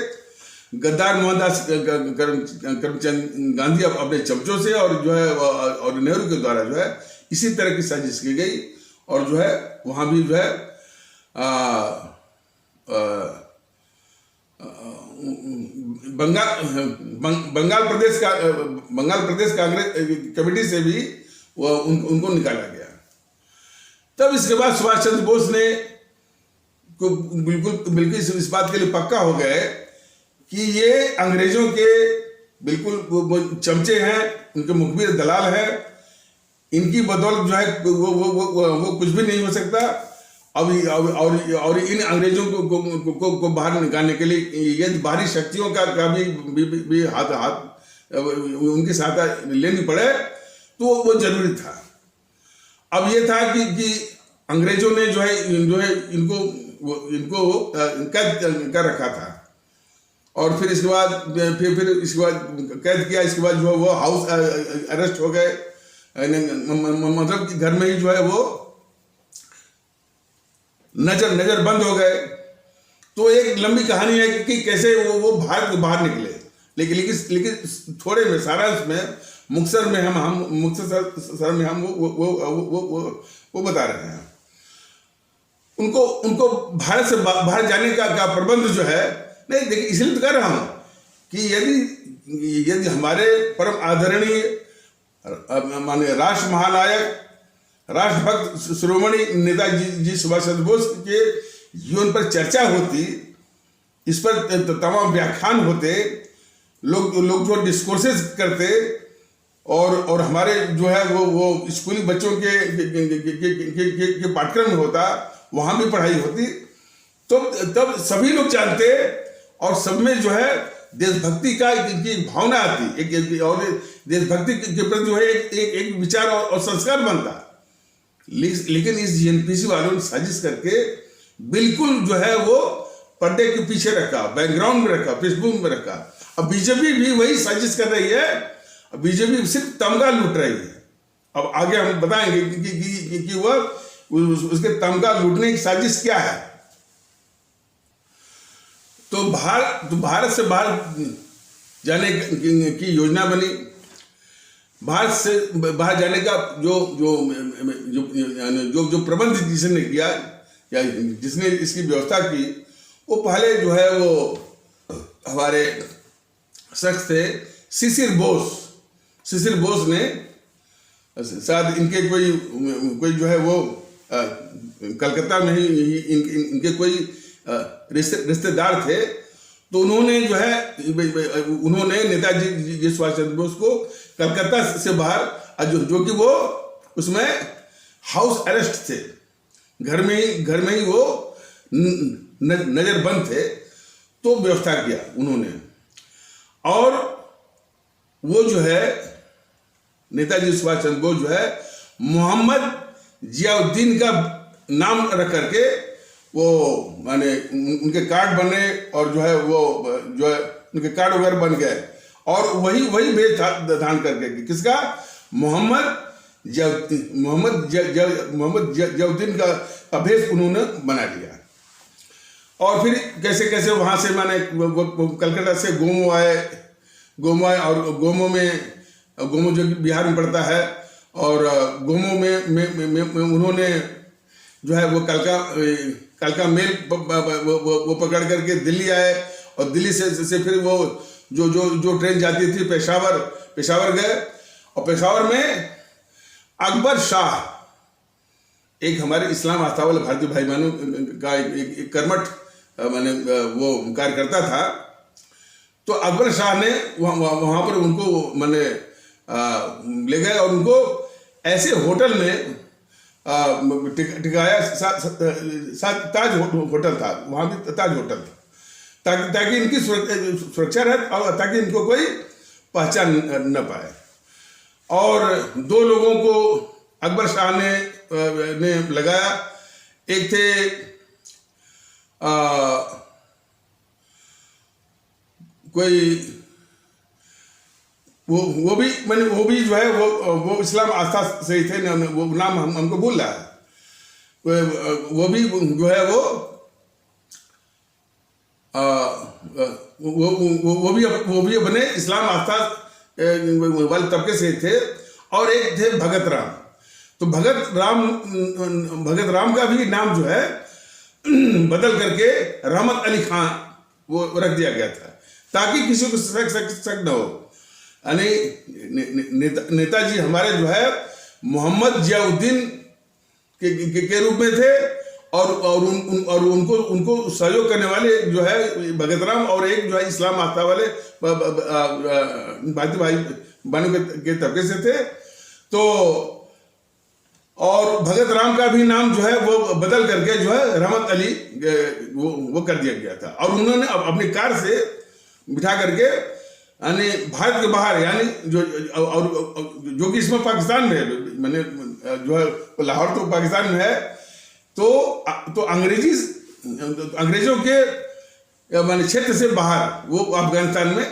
गद्दार मोहनदास करमचंद गांधी अपने चमचों से और जो है और नेहरू के द्वारा जो है इसी तरह की साजिश की गई, और जो है वहां भी जो है बंगाल प्रदेश कांग्रेस कमेटी से भी उनको निकाला गया। तब इसके बाद सुभाष चंद्र बोस ने को बिल्कुल इस बात के लिए पक्का हो गए कि ये अंग्रेजों के बिल्कुल चमचे हैं, उनके मुखबिर दलाल हैं, इनकी बदौलत जो है वो कुछ भी नहीं हो सकता। और इन अंग्रेजों को बाहर निकालने के लिए यदि बाहरी शक्तियों का भी हाथ उनकी सहायता लेनी पड़े तो वो जरूरी था। अब ये था कि अंग्रेजों ने जो है इनको कैद कर रखा था, और फिर इसके बाद कैद किया। इसके बाद जो है वो हाउस अरेस्ट हो गए, मतलब घर में ही जो है वो नजर बंद हो गए। तो एक लंबी कहानी है कि कैसे वो भारत के बाहर निकले, लेकिन थोड़े में सारांश में मुख्तसर में हम वो बता रहे हैं। उनको भारत से बाहर जाने का प्रबंध जो है नहीं, देखिए इसलिए तो कह रहा हूं कि यदि हमारे परम आदरणीय माननीय राष्ट्र महानायक राष्ट्रभक्त शिरोमणि नेताजी सुभाष चंद्र बोस के जीवन पर चर्चा होती, इस पर तमाम व्याख्यान होते, लोग जो डिस्कोर्सेस करते, और हमारे जो है वो स्कूली बच्चों के पाठ्यक्रम में होता, वहां भी पढ़ाई होती, तो तब सभी लोग जानते और सब में जो है देशभक्ति का एक भावना आती, और देशभक्ति के प्रति जो है एक विचार और संस्कार बनता। लेकिन इस जीएनपीसी वालों ने साजिश करके बिल्कुल जो है वो पर्दे के पीछे रखा, बैकग्राउंड में रखा, पृष्ठभूमि में रखा। अब बीजेपी भी वही साजिश कर रही है, बीजेपी सिर्फ तमगा लूट रही है। अब आगे हम बताएंगे कि वह उसके तमगा लूटने की साजिश क्या है। तो भारत से बाहर जाने की योजना बनी। भारत से बाहर जाने का जो प्रबंध जिसने किया या जिसने इसकी व्यवस्था की, वो पहले जो है वो हमारे शख्स थे शिशिर बोस ने, शायद इनके कोई जो है वो कलकत्ता में ही इनके कोई रिश्तेदार थे। तो उन्होंने नेताजी सुभाष चंद्र बोस को कलकत्ता से बाहर, जो कि वो उसमें हाउस अरेस्ट थे, घर में ही वो नजरबंद थे, तो व्यवस्था किया उन्होंने। और वो जो है नेताजी सुभाष चंद्र बोस जो है मोहम्मद जियाउद्दीन का नाम रख करके वो माने उनके कार्ड बने और जो है वो जो है उनके कार्ड वगैरह बन गए, और वही भेष धारण करके किसका, मोहम्मद जवउद्दीन का भेष उन्होंने बना लिया। और फिर कैसे कैसे वहां से माने कलकत्ता से गोमो आए और गोमो जो बिहार में पड़ता है, और गोमो में उन्होंने जो है वो कलका मेल वो पकड़ करके दिल्ली आए, और दिल्ली से फिर वो जो ट्रेन जाती थी पेशावर गए, और पेशावर में अकबर शाह, एक हमारे इस्लाम आस्था वाले भारतीय भाई बहनों का एक कर्मठ मैंने वो कार्यकर्ता था। तो अकबर शाह ने वहाँ पर उनको मैंने ले गए और उनको ऐसे होटल में टिकाया, ताज होटल था, वहाँ भी ताज होटल था, ताकि इनकी सुरक्षा रहे और ताकि इनको कोई पहचान न पाए। और दो लोगों को अकबर शाह ने लगाया, एक थे कोई वो भी जो है वो इस्लाम आस्था से ही थे, वो नाम हमको भूल रहा है, वो भी जो है वो भी बने इस्लाम आस्था वाले तबके से थे। और एक थे भगत राम। तो भगत राम का भी नाम जो है बदल करके रहमत अली खान वो रख दिया गया था, ताकि किसी को शक न हो। यानी नेताजी हमारे जो है मोहम्मद जियाउद्दीन के रूप में थे, और उनको सहयोग करने वाले जो है भगत राम, और एक जो है इस्लाम आस्था वाले भारतीय भाई बहनों के तबके से थे। तो और भगत राम का भी नाम जो है वो बदल करके जो है रहमत अली वो कर दिया गया था। और उन्होंने अपनी कार से बिठा करके यानी भारत के बाहर, यानी जो कि इसमें पाकिस्तान में है, मैंने जो है लाहौर तो पाकिस्तान में है, तो अंग्रेजों के माने क्षेत्र से बाहर वो अफगानिस्तान में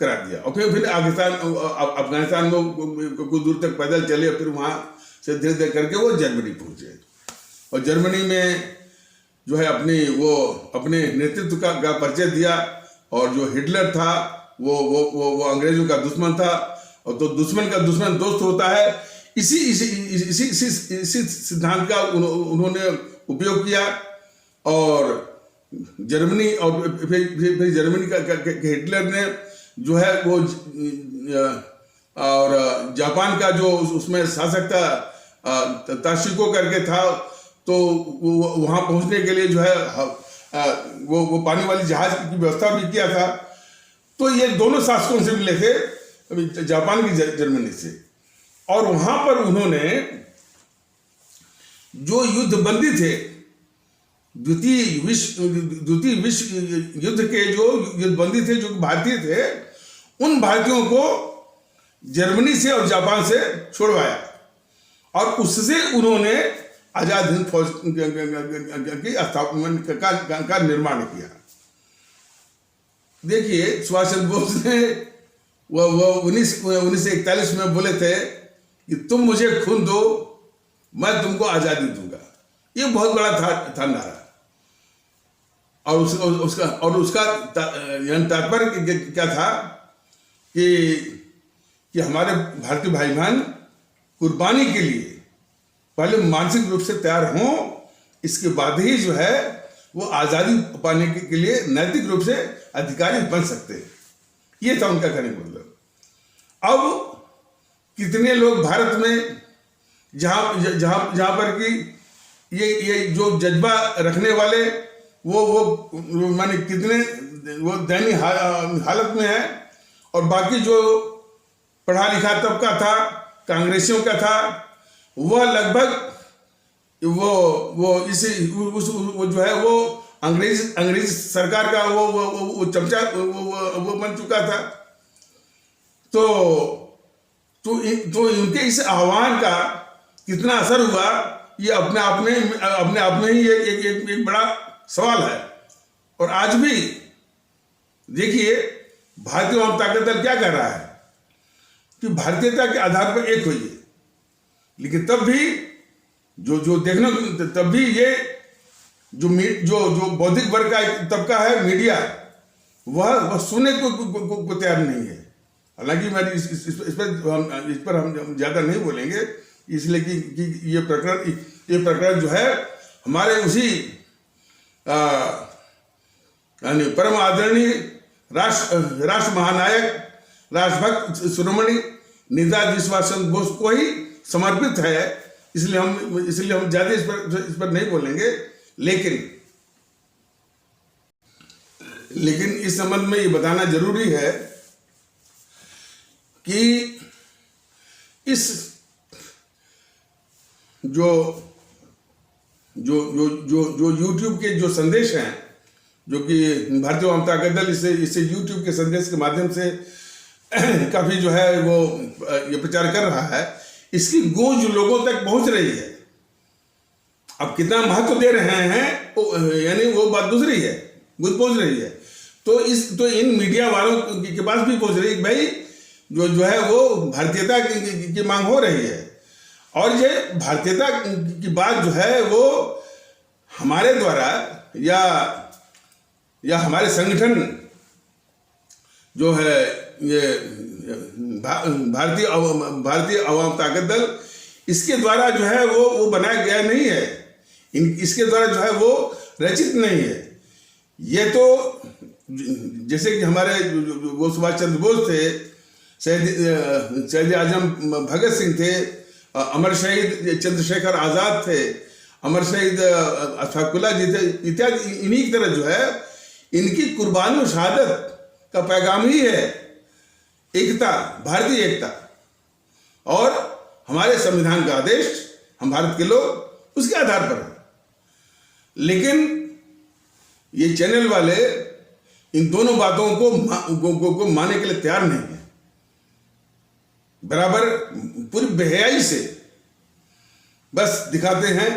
करा दिया। और फिर अफगानिस्तान में कुछ दूर तक पैदल चले, फिर वहाँ से धीरे धीरे करके वो जर्मनी पहुँचे। और जर्मनी में जो है अपने नेतृत्व का परिचय दिया। और जो हिटलर था वो अंग्रेजों का दुश्मन था, और तो दुश्मन का दुश्मन दोस्त होता है। इसी सिद्धांत का उन्होंने उपयोग किया। और जर्मनी और फिर जर्मनी का हिटलर ने जो है वो और जापान का जो उसमें शासक था ताशिको करके था, तो वहाँ पहुँचने के लिए जो है वो पानी वाली जहाज की व्यवस्था भी किया था। तो ये दोनों शासकों से मिले थे, जापान की जर्मनी से। और वहां पर उन्होंने जो युद्ध बंदी थे, द्वितीय विश्व युद्ध के जो युद्ध बंदी थे, जो भारतीय थे, उन भारतीयों को जर्मनी से और जापान से छुड़वाया। और उससे उन्होंने आजाद हिंद फौज की स्थापना का निर्माण किया। देखिए, सुभाष चंद्र बोस ने वो 1941 में बोले थे कि तुम मुझे खून दो, मैं तुमको आजादी दूंगा। ये बहुत बड़ा था नारा। और उसका तात्पर्य क्या था कि हमारे भारतीय भाई बहन कुर्बानी के लिए पहले मानसिक रूप से तैयार हों, इसके बाद ही जो है वो आज़ादी पाने के लिए नैतिक रूप से अधिकारी बन सकते हैं। ये था उनका कहने का मतलब। अब कितने लोग भारत में जहां पर कि ये जो जज्बा रखने वाले वो माने कितने वो दयनीय हालत में है, और बाकी जो पढ़ा लिखा तबका था, कांग्रेसियों का था, वह लगभग वो जो है वो अंग्रेज सरकार का वो चमचा वो बन चुका था। तो इनके इस आह्वान का कितना असर हुआ, ये अपने आप में ही एक बड़ा सवाल है। और आज भी देखिए भारतीय वाम ताकत दल क्या कह रहा है कि भारतीयता के आधार पर एक होइए, लेकिन तब भी जो देखना, तब भी ये जो बौद्धिक वर्ग का तबका है, मीडिया, वह सुनने को तैयार नहीं है। हालांकि मैं इस पर हम ज्यादा नहीं बोलेंगे, इसलिए कि ये प्रकरण जो है हमारे उसी यानी परम आदरणीय राष्ट्र महानायक, राष्ट्रभक्त शिरोमणि नेताजी सुभाष चंद्र बोस को ही समर्पित है, इसलिए हम ज्यादा इस पर नहीं बोलेंगे। लेकिन इस संबंध में ये बताना जरूरी है कि इस जो YouTube के जो संदेश हैं, जो कि भारतीय वाम ताकत दल इसे YouTube के संदेश के माध्यम से काफी जो है वो ये प्रचार कर रहा है, इसकी गूंज लोगों तक पहुंच रही है। अब कितना महत्व दे रहे हैं यानी वो बात दूसरी है, गूंज पहुंच रही है। तो इन मीडिया वालों के पास भी पहुंच रही है भाई जो है वो भारतीयता की मांग हो रही है। और ये भारतीयता की बात जो है वो हमारे द्वारा या हमारे संगठन जो है ये भारतीय अवाम ताकत दल, इसके द्वारा जो है वो बनाया गया नहीं है, इसके द्वारा जो है वो रचित नहीं है। ये तो जैसे कि हमारे वो सुभाष चंद्र बोस थे, शहीद आजम भगत सिंह थे, अमर शहीद चंद्रशेखर आजाद थे, अमर शहीद अशफाकुल्लाह जी थे इत्यादि। इन्हीं की तरह जो है इनकी कुर्बानी और शहादत का पैगाम ही है एकता, भारतीय एकता, और हमारे संविधान का आदेश, हम भारत के लोग उसके आधार पर है। लेकिन ये चैनल वाले इन दोनों बातों को मानने के लिए तैयार नहीं है। बराबर पूरी बेहयाई से बस दिखाते हैं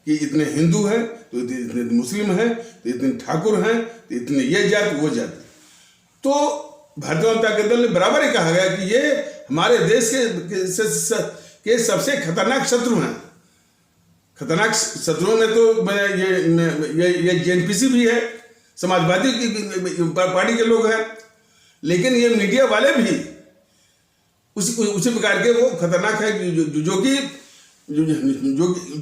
कि इतने हिंदू हैं तो इतने मुस्लिम हैं, तो इतने ठाकुर हैं, तो इतने ये जाति वो जाति। तो भारतीय वाम ताकत दल ने बराबर ही कहा गया कि ये हमारे देश के सबसे खतरनाक शत्रु हैं। खतरनाक शत्रुओं में तो ये जेएनपीसी भी है, समाजवादी पार्टी के लोग हैं, लेकिन ये मीडिया वाले भी उसी प्रकार के वो खतरनाक है जो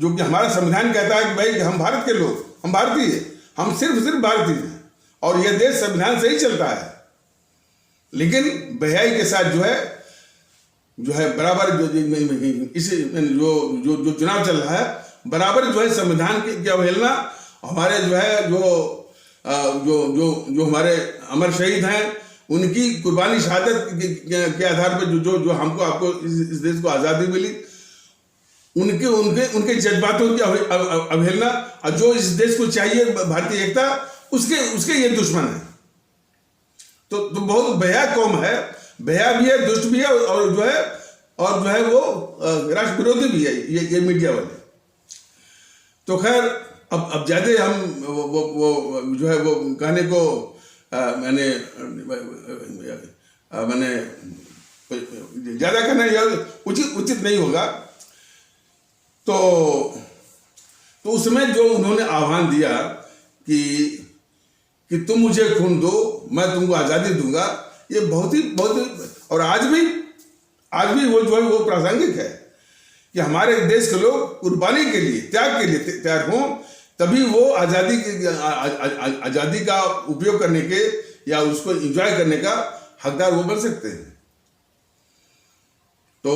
कि हमारा संविधान कहता है कि भाई हम भारत के लोग, हम भारतीय, हम सिर्फ भारतीय हैं और यह देश संविधान से ही चलता है। लेकिन बेहयाई के साथ जो है बराबर जो चुनाव चल रहा है, बराबर जो है संविधान की अवहेलना, हमारे जो है जो हमारे अमर शहीद हैं उनकी कुर्बानी शहादत के आधार पर जो हमको आपको इस देश को आज़ादी मिली, उनके जज्बातों की अवहेलना, और जो इस देश को चाहिए भारतीय एकता, उसके ये दुश्मन है। तो बहुत बेहया कौम है, बेहया भी है, दुष्ट भी है, और जो है वो राष्ट्र विरोधी भी है ये मीडिया वाले। तो खैर अब ज्यादा हम वो जो है वो कहने को मैंने ज्यादा कहना उचित नहीं होगा। तो उसमें जो उन्होंने आह्वान दिया कि तुम मुझे खून दो, मैं तुमको आज़ादी दूंगा, ये बहुत ही और आज भी वो जो है वो प्रासंगिक है कि हमारे देश के लोग कुर्बानी के लिए, त्याग के लिए तैयार हों, तभी वो आज़ादी का उपयोग करने के या उसको एंजॉय करने का हकदार वो बन सकते हैं। तो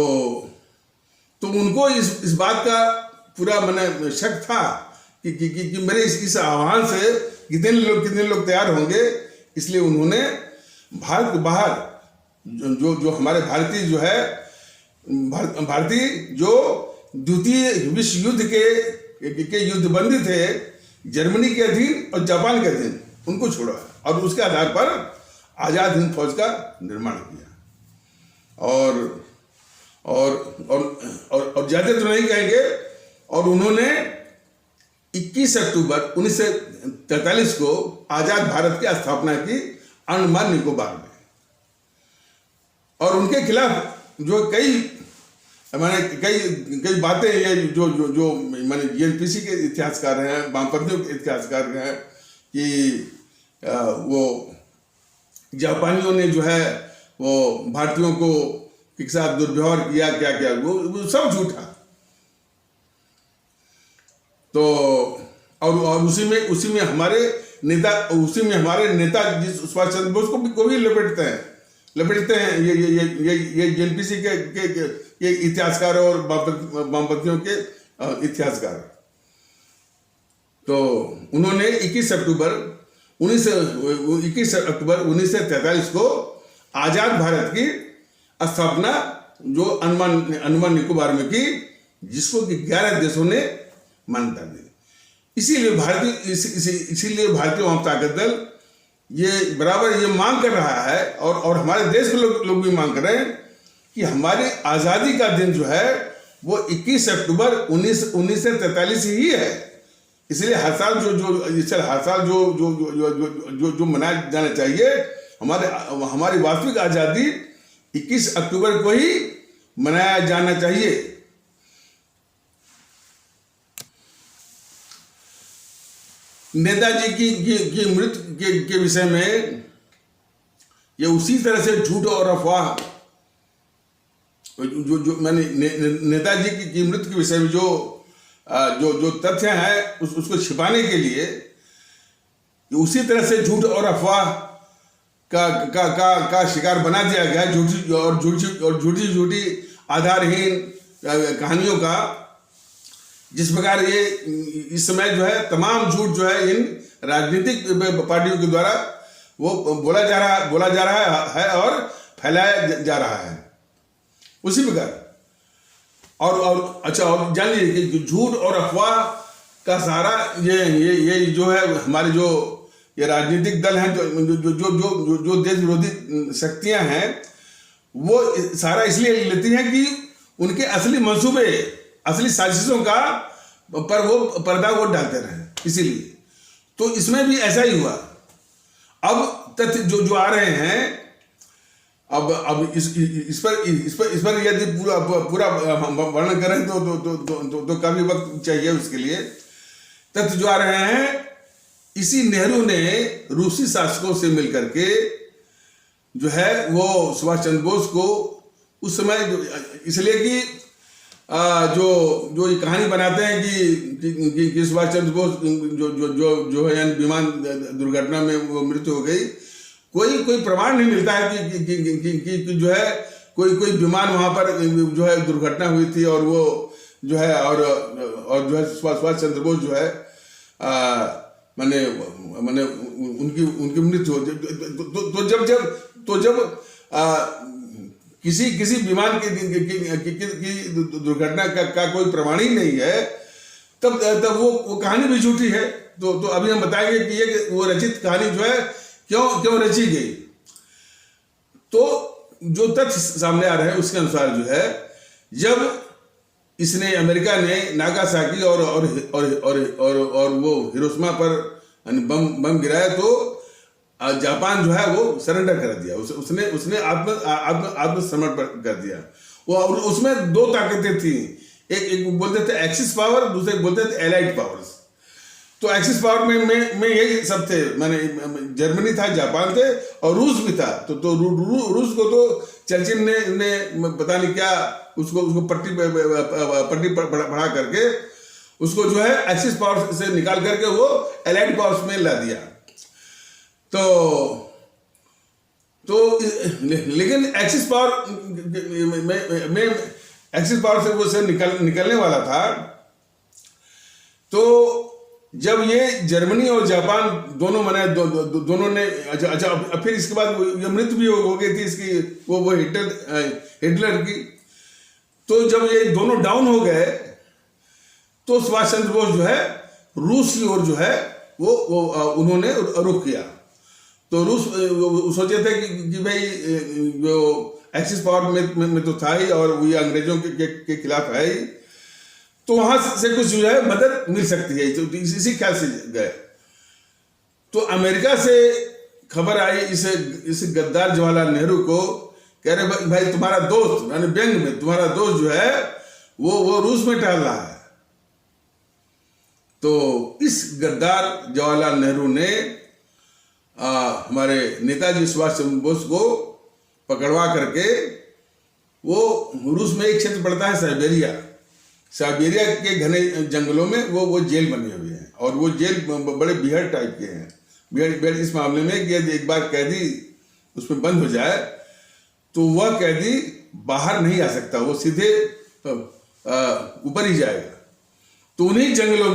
उनको इस बात का पूरा मैंने शक था कि मेरे इस आह्वान से कितने लोग तैयार होंगे, इसलिए उन्होंने भारत के बाहर जो हमारे भारतीय जो है भारतीय जो द्वितीय विश्व युद्ध के युद्धबंदी थे, जर्मनी के अधीन और जापान के अधीन, उनको छोड़ा और उसके आधार पर आज़ाद हिंद फौज का निर्माण किया। और ज्यादा तो नहीं कहेंगे। और उन्होंने 21 अक्टूबर 1943 को आजाद भारत की स्थापना की अंडमान निकोबार में। और उनके खिलाफ जो कई बातें ये जो माने जेएनपीसी के इतिहासकार हैं, वामपंथियों के इतिहासकार हैं कि वो जापानियों ने जो है वो भारतीयों को के साथ दुर्व्यवहार किया, क्या वो सब झूठा। तो और उसी में हमारे नेता सुभाष चंद्र बोस को भी लपेटते हैं ये जेएनपीसी के इतिहासकार और वामपंथियों के इतिहासकार। तो उन्होंने 21 अक्टूबर 1943 को आजाद भारत की स्थापना जो अंडमान निकोबार में की, जिसको कि 11 देशों ने मान्यता दी। इसीलिए भारतीय वाम ताकत दल ये बराबर ये मांग कर रहा है, और हमारे देश के लोग भी मांग कर रहे हैं कि हमारी आज़ादी का दिन जो है वो 21 अक्टूबर 1943 ही है। इसलिए हर साल जो मनाया जाना चाहिए, हमारी वास्तविक आज़ादी 21 अक्टूबर को ही मनाया जाना चाहिए। नेताजी की मृत्यु के विषय में ये उसी तरह से झूठ और अफवाह जो मैंने नेताजी की मृत्यु के विषय में जो तथ्य है उसको छिपाने के लिए उसी तरह से झूठ और अफवाह का शिकार बना दिया गया, झूठी आधारहीन कहानियों का। जिस प्रकार ये इस समय जो है तमाम झूठ जो है इन राजनीतिक पार्टियों के द्वारा वो बोला जा रहा है और फैलाया जा रहा है, उसी प्रकार। और अच्छा, और जान लीजिए कि झूठ और अफवाह का सहारा ये जो है हमारे जो ये राजनीतिक दल हैं, जो देश विरोधी शक्तियां हैं, वो सारा इसलिए लेती हैं कि उनके असली मंसूबे, असली साजिशों का पर वो पर्दा वो डालते रहे। इसीलिए तो इसमें भी ऐसा ही हुआ। अब तथ्य जो आ रहे हैं, अब इस पर यदि पूरा वर्णन करें तो काफी वक्त चाहिए उसके लिए। तथ्य जो आ रहे हैं, इसी नेहरू ने रूसी शासकों से मिलकर के जो है वो सुभाष चंद्र बोस को उस समय इसलिए कि जो ये कहानी बनाते हैं कि सुभाष चंद्र बोस जो है विमान दुर्घटना में वो मृत्यु हो गई, कोई प्रमाण नहीं मिलता है कि जो है कोई विमान वहां पर जो है दुर्घटना हुई थी और वो जो है और जो है सुभाष चंद्र बोस जो है माने उनकी मृत्यु हो। तो जब किसी विमान की दुर्घटना का कोई प्रमाण ही नहीं है, तब वो कहानी भी झूठी है। तो अभी हम बताएंगे कि ये वो रचित कहानी जो है क्यों रची गई। तो जो तथ्य सामने आ रहे हैं उसके अनुसार जो है, जब इसने अमेरिका ने नागासाकी और वो हिरोशिमा पर बम गिराया तो जापान जो है वो सरेंडर कर दिया, उसने आत्मसमर्पण कर दिया। वो उसमें दो ताकतें थी, एक बोलते थे एक्सिस पावर, दूसरे बोलते थे एलाइड पावर्स। तो एक्सिस पावर में यही सब थे, माने जर्मनी था, जापान थे और रूस भी था। तो रूस को तो चर्चिल ने पता नहीं क्या उसको पट्टी बढ़ा करके उसको जो है एक्सिस पावर से निकाल करके वो एलाइड पावर्स में ला दिया। तो लेकिन एक्सिस पावर से वो निकलने वाला था। तो जब ये जर्मनी और जापान दोनों ने अच्छा फिर इसके बाद ये मृत्यु भी हो गई थी इसकी, वो हिटलर की। तो जब ये दोनों डाउन हो गए तो सुभाष चंद्र बोस जो है रूस की ओर जो है वो उन्होंने रुख किया। तो रूस सोचे थे कि भाई जो एक्सिस पावर में तो था ही और ये अंग्रेजों के खिलाफ है ही, तो वहां से कुछ जो है मदद मिल सकती है, तो इसी ख्याल से गए। तो अमेरिका से खबर आई इस गद्दार जवाहरलाल नेहरू को, कह रहे भाई तुम्हारा दोस्त, यानी व्यंग में, तुम्हारा दोस्त जो है वो रूस में टहल रहा है। तो इस गद्दार जवाहरलाल नेहरू ने हमारे नेताजी सुभाष चंद्र बोस को पकड़वा करके, वो रूस में एक क्षेत्र पड़ता है साइबेरिया के घने जंगलों में वो जेल बने हुए हैं, और वो जेल बड़े बिहड़ टाइप के हैं। बिहड़ इस मामले में कि यदि एक बार कैदी उसमें बंद हो जाए तो वह कैदी बाहर नहीं आ सकता, वो सीधे ऊपर ही जाएगा। तो उन्हीं जंगलों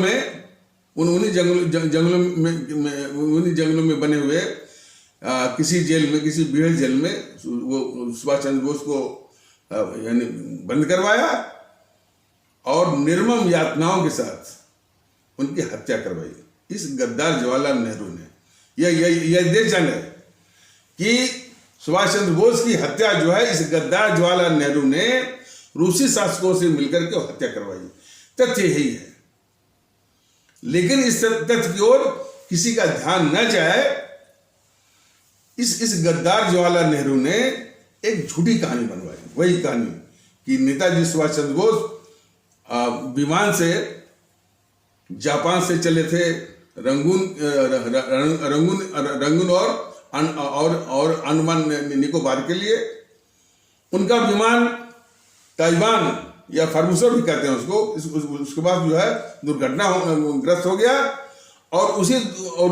में बने हुए किसी जेल में, किसी बिहड़ जेल में वो सुभाष चंद्र बोस को यानी बंद करवाया और निर्मम यातनाओं के साथ उनकी हत्या करवाई इस गद्दार जवाहरलाल नेहरू ने। यह देश जाने कि सुभाष चंद्र बोस की हत्या जो है इस गद्दार जवाहरलाल नेहरू ने रूसी शासकों से मिलकर के हत्या करवाई। तथ्य यही है, लेकिन इस तथ्य की ओर किसी का ध्यान न जाए। इस गद्दार जवाहरलाल नेहरू ने एक झूठी कहानी बनवाई, वही कहानी कि नेताजी सुभाष चंद्र बोस विमान से जापान से चले थे रंगून और अंडमान निकोबार के लिए। उनका विमान ताइवान या फॉर्मोसा भी कहते हैं उसके बाद जो है दुर्घटनाग्रस्त हो गया, और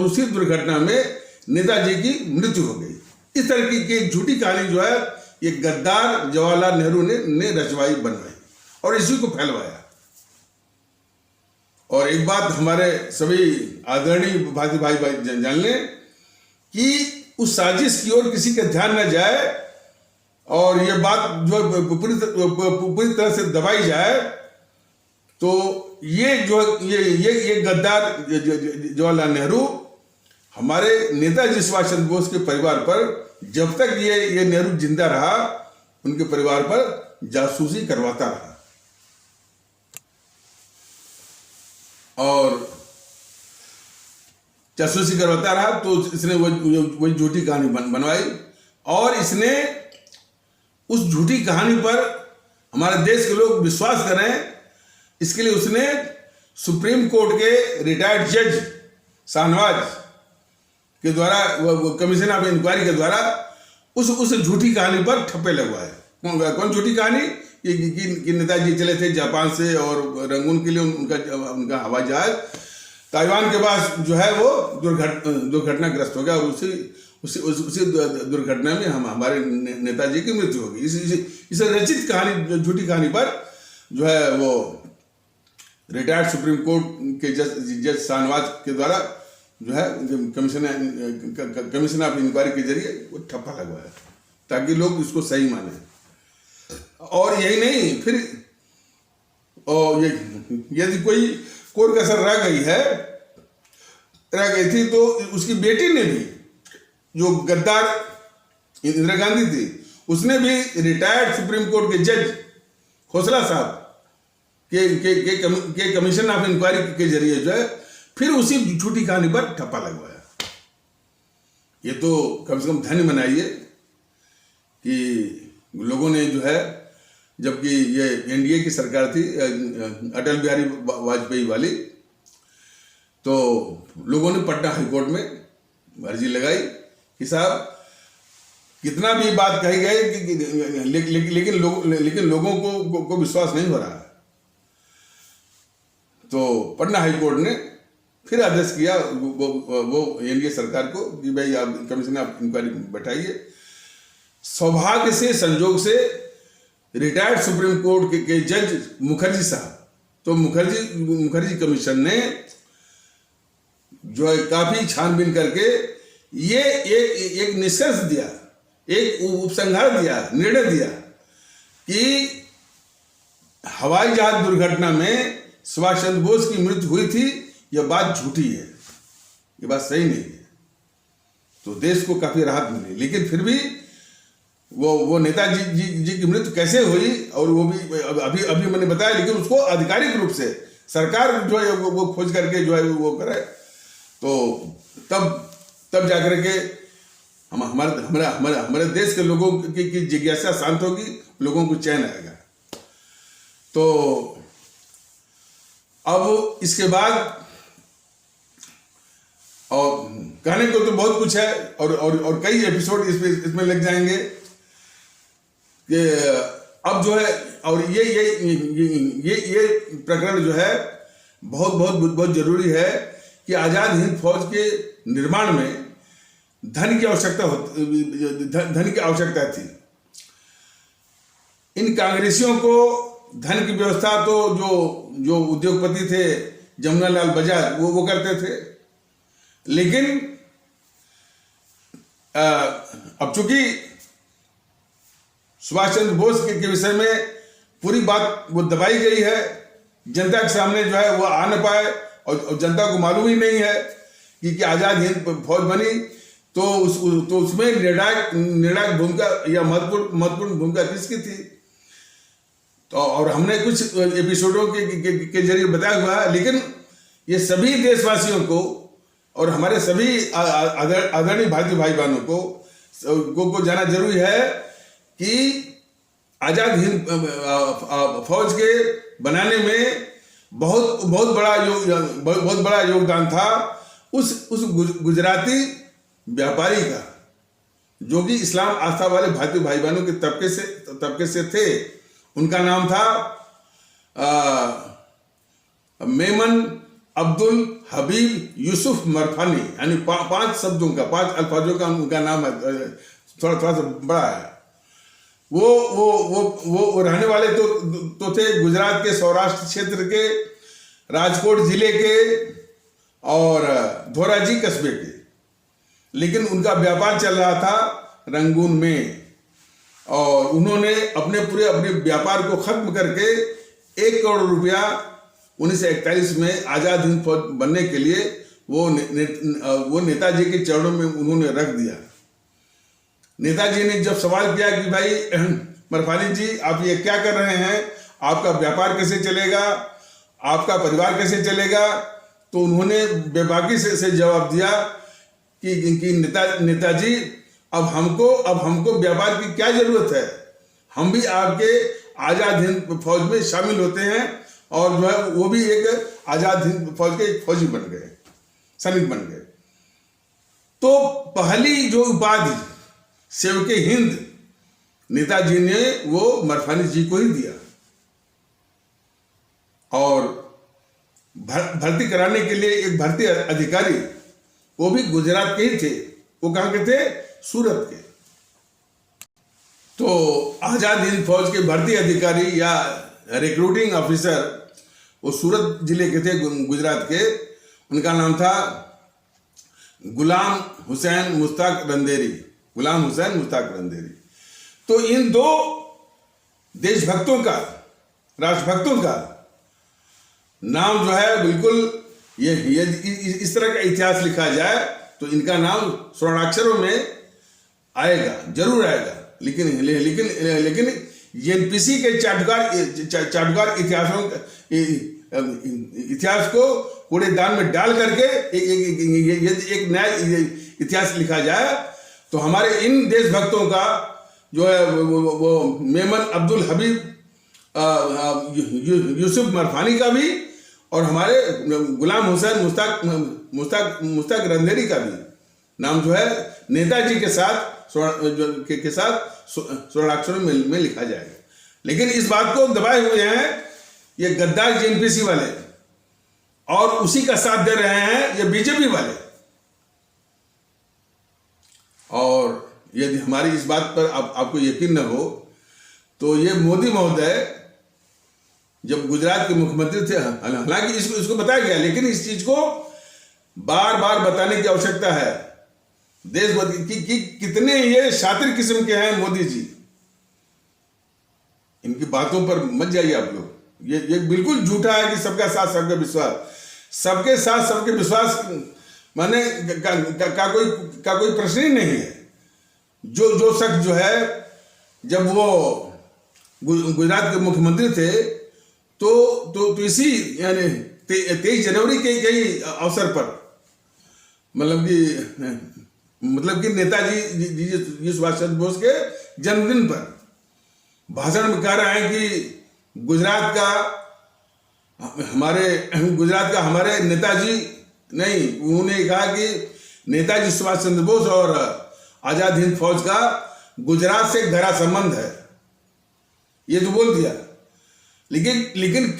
उसी दुर्घटना में नेताजी की मृत्यु हो गई। इस तरह की एक झूठी कहानी जो है ये गद्दार जवाहरलाल नेहरू ने रचवाई, बनवाई और इसी को फैलवाया। और एक बात हमारे सभी आदरणीय भारतीय भाई जान लें कि उस साजिश की ओर किसी का ध्यान न जाए और ये बात जो पूरी तरह से दबाई जाए, तो ये गद्दार जवाहरलाल नेहरू हमारे नेताजी सुभाष चंद्र बोस के परिवार पर, जब तक ये नेहरू जिंदा रहा, उनके परिवार पर जासूसी करवाता रहा और जासूसी करवाता रहा। तो इसने वही झूठी कहानी बनवाई और इसने उस झूठी कहानी पर हमारे देश के लोग विश्वास करें, इसके लिए उसने सुप्रीम कोर्ट के रिटायर्ड जज शाहनवाज के द्वारा, कमीशन ऑफ इंक्वायरी के द्वारा उस झूठी कहानी पर ठप्पे लगवाए। कौन झूठी कहानी? कि नेताजी चले थे जापान से और रंगून के लिए उनका हवाई जहाज ताइवान के पास जो है वो दुर्घटनाग्रस्त हो गया, और उसी दुर्घटना में हमारे नेताजी की मृत्यु हो गई। इस रचित कहानी, झूठी कहानी पर जो है वो रिटायर्ड सुप्रीम कोर्ट के जज शाहनवाज के द्वारा जो है कमीशन ऑफ इंक्वायरी के जरिए वो ठप्पा लगवाया ताकि लोग इसको सही माने। और यही नहीं, फिर यदि कोई कसर रह गई थी तो उसकी बेटी ने भी, जो गद्दार इंदिरा गांधी थी, उसने भी रिटायर्ड सुप्रीम कोर्ट के जज खोसला साहब के कमीशन ऑफ इंक्वायरी के जरिए जो है फिर उसी झूठी कहानी पर ठप्पा लगवाया। ये तो कम से कम धन्य मनाइए कि लोगों ने जो है, जबकि ये एनडीए की सरकार थी अटल बिहारी वाजपेयी वाली, तो लोगों ने पटना हाईकोर्ट में अर्जी लगाई कि साहब कितना भी बात कही गई लेकिन लोगों को विश्वास नहीं हो रहा है। तो पटना हाईकोर्ट ने फिर आदेश किया वो एनडीए सरकार को कि भाई आप कमीशन ऑफ इंक्वायरी बैठाइए। सौभाग्य से, संजोग से रिटायर्ड सुप्रीम कोर्ट के जज मुखर्जी साहब, तो मुखर्जी कमीशन ने जो है काफी छानबीन करके ये एक निष्कर्ष दिया, एक उपसंहार दिया, निर्णय दिया कि हवाई जहाज दुर्घटना में सुभाष चंद्र बोस की मृत्यु हुई थी, यह बात झूठी है, ये बात सही नहीं है। तो देश को काफी राहत मिली, लेकिन फिर भी वो नेताजी जी की मृत्यु कैसे हुई और वो भी अभी मैंने बताया, लेकिन उसको आधिकारिक रूप से सरकार जो है वो खोज करके जो है वो करे। तो तब तब जाकर के हम हमारे देश के लोगों की जिज्ञासा शांत होगी, लोगों को चैन आएगा। तो अब इसके बाद और कहने को तो बहुत कुछ है और कई एपिसोड इसमें लग जाएंगे कि अब जो है और ये प्रकरण जो है बहुत जरूरी है कि आजाद हिंद फौज के निर्माण में धन की आवश्यकता थी। इन कांग्रेसियों को धन की व्यवस्था तो जो उद्योगपति थे जमुनालाल बजाज वो करते थे, लेकिन अब चूंकि सुभाष चंद्र बोस के विषय में पूरी बात वो दबाई गई है, जनता के सामने जो है वो आ न पाए और जनता को मालूम ही नहीं है कि आजाद हिंद फौज बनी तो उसमें निर्णायक भूमिका या महत्वपूर्ण भूमिका किसकी थी। तो और हमने कुछ एपिसोडों के जरिए बताया हुआ है, लेकिन ये सभी देशवासियों को और हमारे सभी आदरणीय भारतीय भाई बहनों को जानना जरूरी है कि आजाद हिंद फौज के बनाने में बहुत बड़ा योगदान था उस गुजराती व्यापारी का, जो कि इस्लाम आस्था वाले भारतीय भाई बहनों के तबके से थे। उनका नाम था मेमन अब्दुल हबीब यूसुफ मरफानी, यानी 5 अल्फाजों का उनका नाम है, थोड़ा सा बड़ा है। वो रहने वाले तो थे गुजरात के सौराष्ट्र क्षेत्र के राजकोट जिले के और धोराजी कस्बे के, लेकिन उनका व्यापार चल रहा था रंगून में और उन्होंने अपने व्यापार को खत्म करके 1 करोड़ रुपया 1941 में आजाद हिंद फौज बनने के लिए वो नेताजी के चरणों में उन्होंने रख दिया। नेताजी ने जब सवाल किया कि भाई मरफानी जी आप ये क्या कर रहे हैं, आपका व्यापार कैसे चलेगा, आपका परिवार कैसे चलेगा, तो उन्होंने बेबाकी से जवाब दिया कि नेताजी अब हमको व्यापार की क्या जरूरत है, हम भी आपके आजाद हिंद फौज में शामिल होते हैं और जो है वो भी एक आजाद हिंद फौज के एक फौजी बन गए, सैनिक बन गए। तो पहली जो उपाधि सेवके हिंद नेताजी ने वो मरफानी जी को ही दिया और भर्ती कराने के लिए एक भर्ती अधिकारी, वो भी गुजरात के ही थे। वो कहां के थे? सूरत के। तो आजाद हिंद फौज के भर्ती अधिकारी या रिक्रूटिंग ऑफिसर वो सूरत जिले के थे, गुजरात के। उनका नाम था गुलाम हुसैन मुश्ताक रंदेरी। तो इन 2 देशभक्तों का, राष्ट्रभक्तों का नाम जो है बिल्कुल ये इस तरह का इतिहास लिखा जाए तो इनका नाम स्वर्णाक्षरों में आएगा, जरूर आएगा। लेकिन एनपीसी के चाटुकार इतिहास को कूड़ेदान में डाल करके एक नया इतिहास लिखा जाए तो हमारे इन देशभक्तों का जो है वो मेमन अब्दुल हबीब यूसुफ मरफानी का भी और हमारे गुलाम हुसैन मुश्ताक रंदेरी का भी नाम जो है नेताजी के साथ स्वर्णाक्षरों में लिखा जाएगा। लेकिन इस बात को दबाए हुए हैं ये गद्दार जेएनपीसी वाले और उसी का साथ दे रहे हैं ये बीजेपी वाले। और यदि हमारी इस बात पर आपको यकीन न हो तो ये मोदी महोदय जब गुजरात के मुख्यमंत्री थे, हालांकि इसको बताया गया, लेकिन इस चीज को बार बार बताने की आवश्यकता है देशभक्ति कि कितने ये शातिर किस्म के हैं मोदी जी। इनकी बातों पर मत जाइए आप लोग। ये बिल्कुल झूठा है कि सबका साथ सबका विश्वास। सबके साथ सबके विश्वास माने का कोई प्रश्न ही नहीं है। जो शख्स जो है जब वो गुजरात के मुख्यमंत्री थे तो इसी यानी 23 जनवरी के अवसर पर मतलब कि मतलब कि नेताजी जी सुभाष चंद्र बोस के जन्मदिन पर भाषण में कह रहे हैं कि गुजरात का हमारे नेताजी नहीं, उन्होंने कहा कि नेताजी सुभाष चंद्र बोस और आजाद हिंद फौज का गुजरात से गहरा संबंध है, ये तो बोल दिया। लेकिन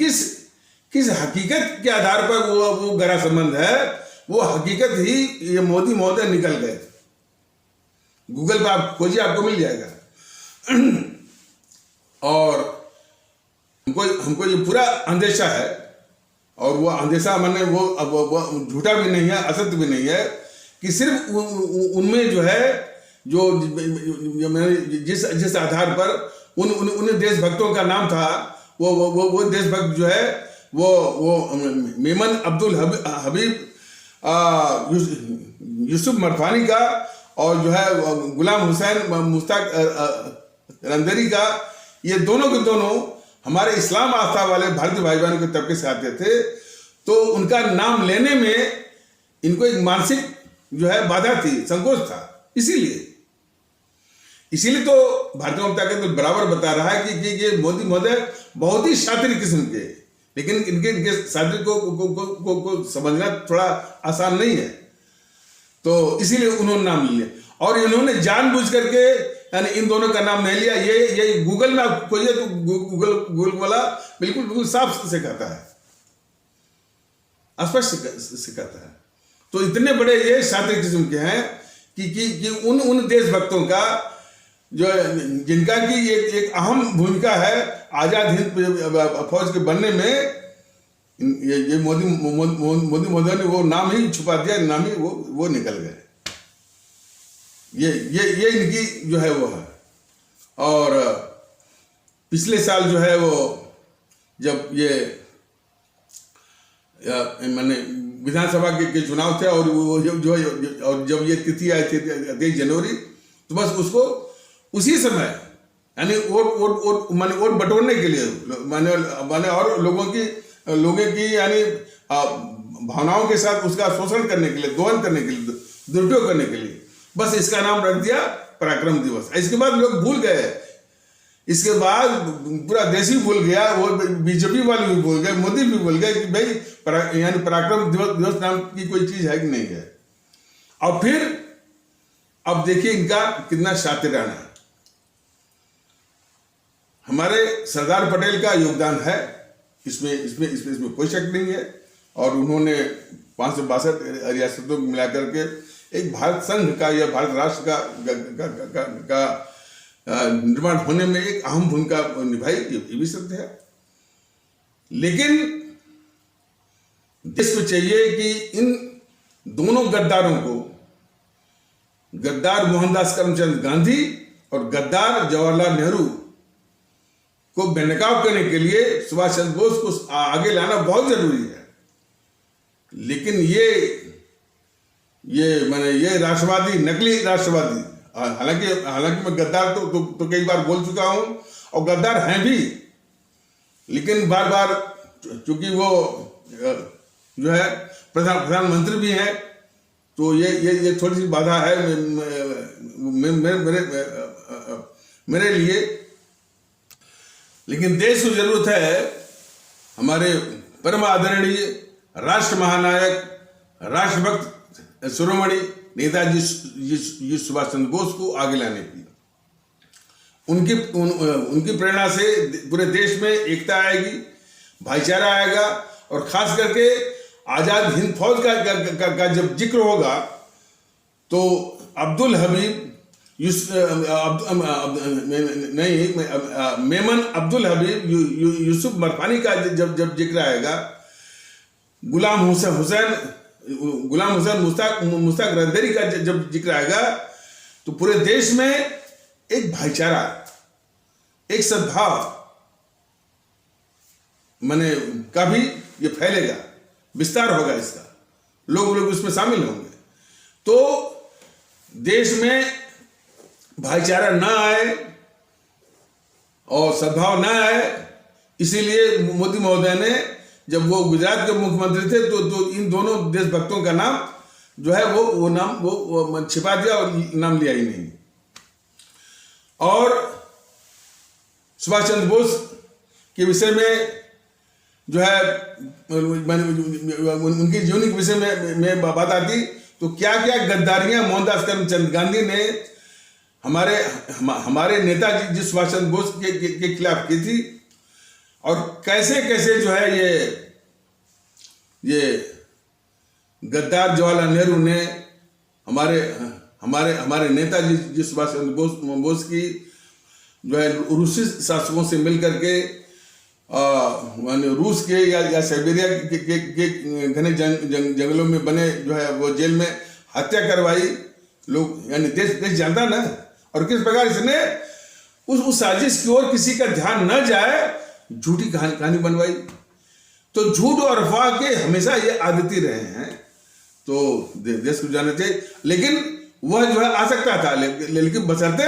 किस हकीकत के आधार पर वो गहरा संबंध है, वो हकीकत ही ये मोदी महोदय निकल गए। गूगल पर आप खोजिए, आपको मिल जाएगा। और हमको ये पूरा अंदेशा है, और वो अंदेशा माने वो झूठा भी नहीं है, असत्य भी नहीं है, कि सिर्फ उनमें जो है जिस आधार पर उन देशभक्तों का नाम था, वो देशभक्त जो है वो मेमन अब्दुल हबीब यूसुफ मरफानी का, और जो है गुलाम हुसैन मुश्ताक रंदेरी का, ये दोनों के दोनों हमारे इस्लाम आस्था वाले भारतीय भाई बहनों के तबके से आते थे। तो उनका नाम लेने में इनको एक मानसिक जो है बाधा थी, संकोच था। इसीलिए तो भारतीय जनता पार्टी बराबर बता रहा है कि ये मोदी महोदय बहुत ही शातिर किस्म के, लेकिन इनके शातिर को समझना थोड़ा आसान नहीं है। तो इसीलिए उन्होंने नाम लिया, और इन्होंने जानबूझ करके यानी इन दोनों का नाम नहीं लिया। ये गूगल में आप खोजिए तो गूगल वाला बिल्कुल साफ से कहता है, स्पष्ट से कहता है। तो इतने बड़े ये शातिर किस्म के हैं कि उन देशभक्तों का जो जिनका की एक अहम भूमिका है आजाद हिंद फौज के बनने में, ये मोदी महोदय ने वो नाम ही छुपा दिया, नाम ही वो निकल गए। ये इनकी जो है वो है। और पिछले साल जो है वो जब ये मैंने विधानसभा के चुनाव थे, और वो और जब ये तिथि आई थी 23 जनवरी, तो बस उसको उसी समय यानी वोट बटोरने के लिए माने और लोगों की यानी भावनाओं के साथ उसका शोषण करने के लिए, दोहन करने के लिए, दुरुपयोग करने के लिए बस इसका नाम रख दिया पराक्रम दिवस। इसके बाद लोग भूल गए, इसके बाद पूरा देश ही भूल गया, वो बीजेपी वाले भी भूल गए, मोदी भी भूल गए कि भाई यानी पराक्रम दिवस नाम की कोई चीज है कि नहीं है। और फिर अब देखिए इनका कितना शातिराना है। हमारे सरदार पटेल का योगदान है, इसमें कोई शक नहीं है। और उन्होंने 562 रियासतों को मिलाकर के एक भारत संघ का या भारत राष्ट्र का निर्माण होने में एक अहम भूमिका निभाई, ये भी सत्य है। लेकिन देश को चाहिए कि इन दोनों गद्दारों को, गद्दार मोहनदास करमचंद गांधी और गद्दार जवाहरलाल नेहरू को बेनकाब करने के लिए सुभाष चंद्र बोस को आगे लाना बहुत जरूरी है। लेकिन ये राष्ट्रवादी, नकली राष्ट्रवादी, हालांकि मैं गद्दार तो कई बार बोल चुका हूं, और गद्दार हैं भी, लेकिन बार बार चूंकि वो जो है प्रधानमंत्री भी हैं, तो ये थोड़ी सी बाधा है मेरे लिए। लेकिन देश को जरूरत है हमारे परम आदरणीय राष्ट्र महानायक, राष्ट्रभक्त शिरोमणि नेताजी सुभाष चंद्र बोस को आगे लाने की। उनकी प्रेरणा से पूरे देश में एकता आएगी, भाईचारा आएगा, और खास करके आजाद हिंद फौज का जब जिक्र होगा तो अब्दुल हबीब मेमन अब्दुल हबीब यूसुफ मरफानी का जब जिक्र आएगा, गुलाम हुसैन मुश्ताक रंदेरी का जब जिक्र आएगा, तो पूरे देश में एक भाईचारा, एक सद्भाव माने का भी ये फैलेगा, विस्तार होगा इसका, लोग उसमें शामिल होंगे। तो देश में भाईचारा ना आए और सद्भाव ना आए, इसीलिए मोदी महोदय ने जब वो गुजरात के मुख्यमंत्री थे तो इन दोनों देशभक्तों का नाम जो है वो नाम वो छिपा दिया और नाम लिया ही नहीं। और सुभाष चंद्र बोस के विषय में जो है उनकी जीवनी के विषय में बात आती तो क्या क्या गद्दारियां मोहनदास करमचंद गांधी ने हमारे नेताजी जी सुभाष चंद्र बोस के खिलाफ की थी, और कैसे कैसे जो है ये गद्दार जवाहरलाल नेहरू ने हमारे नेताजी जी सुभाष चंद्र बोस की जो है रूसी शासकों से मिलकर के रूस के या साइबेरिया के घने जंगलों में बने जो है वो जेल में हत्या करवाई। लोग यानी देश जानता ना, और किस प्रकार इसने उस साजिश की ओर किसी का ध्यान न जाए झूठी कहानी बनवाई। तो झूठ और अफवाह के हमेशा ये आदती रहे हैं, तो देश को जानना चाहिए। लेकिन वह जो है आ सकता था, लेकिन बशर्ते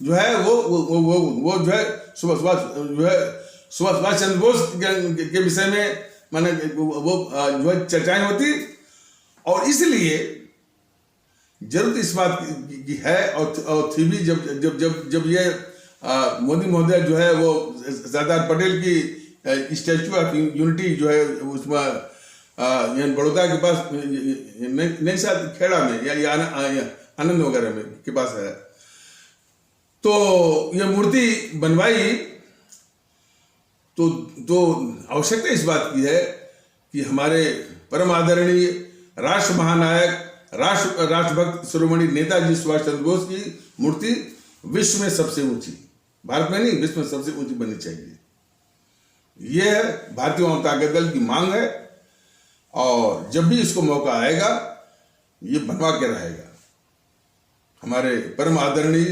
जो है वो जो है सुभाष चंद्र बोस के विषय में माने वो जो है चर्चाएं होती, और इसलिए जरूरत इस बात की है और थी भी जब ये मोदी महोदय जो है वो सरदार पटेल की स्टैचू ऑफ यूनिटी जो है उसमें बड़ौदा के पास नहीं शायद खेड़ा में या आनंद वगैरह में के पास है, तो ये मूर्ति बनवाई। तो आवश्यकता इस बात की है कि हमारे परम आदरणीय राष्ट्र महानायक राष्ट्रभक्त शिरोमणि नेताजी सुभाष चंद्र बोस की मूर्ति विश्व में सबसे ऊंची, भारत में नहीं विश्व में सबसे ऊंची बननी चाहिए। यह भारतीय जनता दल की मांग है, और जब भी इसको मौका आएगा ये बनवा के रहेगा। हमारे परम आदरणीय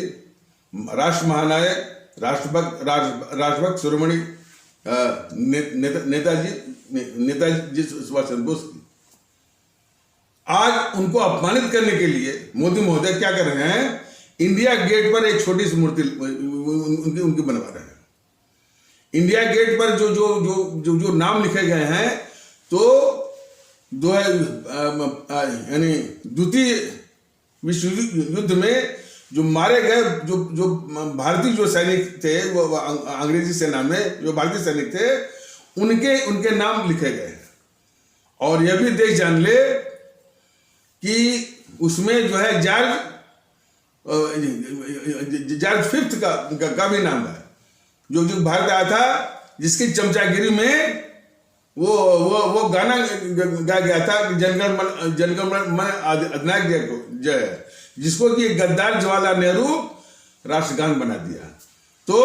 राष्ट्र महानायक राष्ट्रभक्त शिरोमणि नेताजी सुभाष चंद्र बोस की आज उनको अपमानित करने के लिए मोदी महोदय क्या कर रहे हैं, इंडिया गेट पर एक छोटी सी मूर्ति उनकी बनवा रहे हैं। इंडिया गेट पर जो नाम लिखे गए हैं, तो यानी द्वितीय विश्व युद्ध में जो मारे गए जो भारतीय जो सैनिक थे, वो अंग्रेजी सेना में जो भारतीय सैनिक थे, उनके नाम लिखे गए हैं। और यह भी देश जान ले कि उसमें जो है जॉर्ज फिफ्थ का भी नाम है, जो भारत आया था, जिसकी चमचागिरी में वो गाना गाया गया था कि जनगण मन अधिनायक जय, जिसको कि गद्दार जवाहरलाल नेहरू राष्ट्रगान बना दिया। तो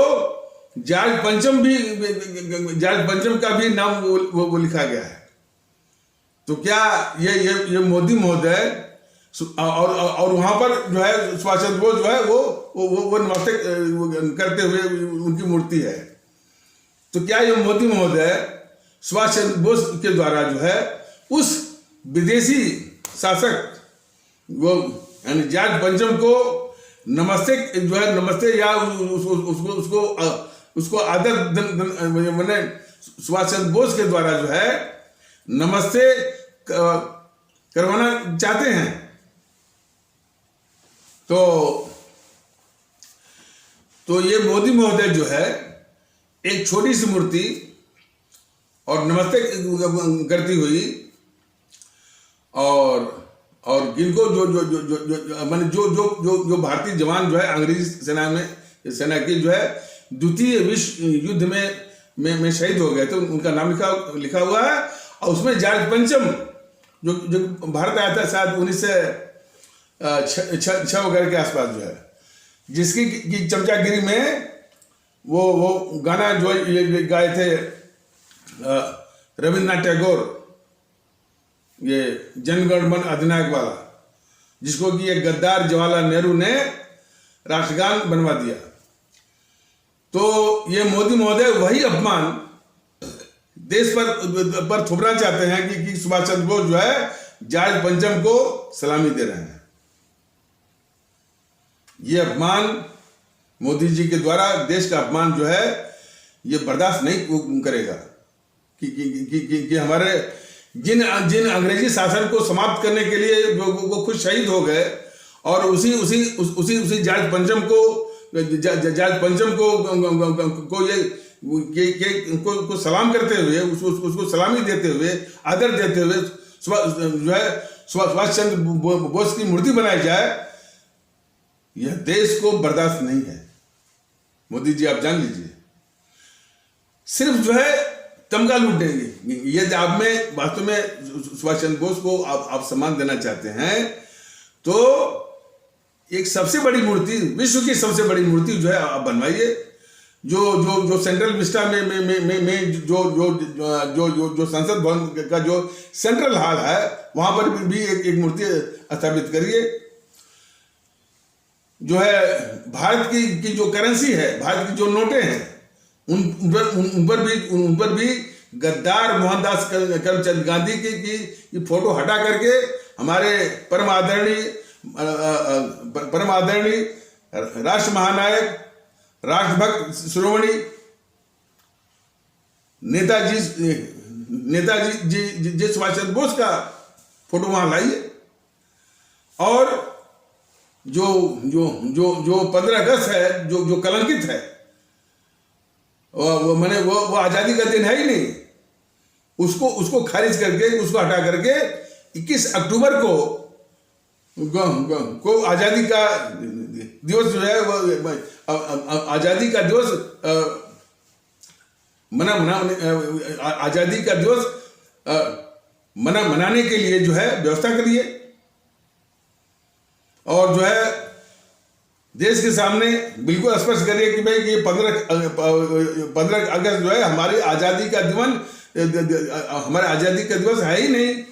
जॉर्ज पंचम का भी नाम वो लिखा गया है। तो क्या ये मोदी महोदय और वहां पर जो है सुभाष चंद्र बोस जो है वो नमस्ते करते हुए उनकी मूर्ति है। तो क्या ये मोदी महोदय सुभाष चंद्र बोस के द्वारा जो है उस विदेशी शासक वो यानी जॉर्ज पंचम को नमस्ते जो है नमस्ते या उसको आदर मैंने सुभाष चंद्र बोस के द्वारा जो है नमस्ते करवाना चाहते हैं। तो ये मोदी महोदय जो है एक छोटी सी मूर्ति और नमस्ते करती हुई, और जिनको जो भारतीय जवान जो है अंग्रेजी सेना की जो है द्वितीय विश्व युद्ध में शहीद हो गए थे, उनका नाम लिखा हुआ है। और उसमें जॉर्ज पंचम जो भारत आया था शायद 1906 वगैरह के आसपास जो है, जिसकी चमचागिरी में वो गाना जो गाए थे रविन्द्रनाथ टैगोर, ये जनगण मन अधिनायक वाला, जिसको कि ये गद्दार जवाहरलाल नेहरू ने राष्ट्रगान बनवा दिया। तो ये मोदी महोदय वही अपमान देश पर थोपना चाहते हैं कि सुभाष चंद्र बोस जो है जॉर्ज पंचम को सलामी दे रहे हैं। ये अपमान मोदी जी के द्वारा देश का अपमान जो है ये बर्दाश्त नहीं करेगा कि हमारे जिन जिन अंग्रेजी शासन को समाप्त करने के लिए वो खुद शहीद हो गए, और उसी जॉर्ज पंचम को को सलाम करते हुए, उसको सलामी देते हुए, आदर देते हुए जो है सुभाष चंद्र बोस की मूर्ति बनाई जाए, यह देश को बर्दाश्त नहीं है। मोदी जी आप जान लीजिए, सिर्फ जो है तमगा लूटेंगे। यदि आप में वास्तव में सुभाष चंद्र बोस को आप सम्मान देना चाहते हैं, तो एक सबसे बड़ी मूर्ति, विश्व की सबसे बड़ी मूर्ति जो है आप बनवाइए। जो सेंट्रल विस्टा में जो संसद भवन का जो सेंट्रल हॉल है, वहां पर भी एक मूर्ति स्थापित करिए। जो है भारत की जो करेंसी है, भारत की जो नोटें हैं, उन पर भी गद्दार मोहनदास करमचंद गांधी की फोटो हटा करके हमारे परम आदरणीय राष्ट्र महानायक, राष्ट्रभक्त शिरोमणि नेताजी सुभाष चंद्र बोस का फोटो वहां लाइए। और जो 15 अगस्त है, जो कलंकित है, वो आजादी का दिन है ही नहीं, उसको खारिज करके, उसको हटा करके 21 अक्टूबर को आजादी का दिवस जो है, वो आजादी का दिवस आजादी का दिवस मनाने के लिए जो है व्यवस्था करिए। और जो है देश के सामने बिल्कुल स्पष्ट करिए कि भाई ये 15 अगस्त जो है हमारी आजादी का दिवस है ही नहीं।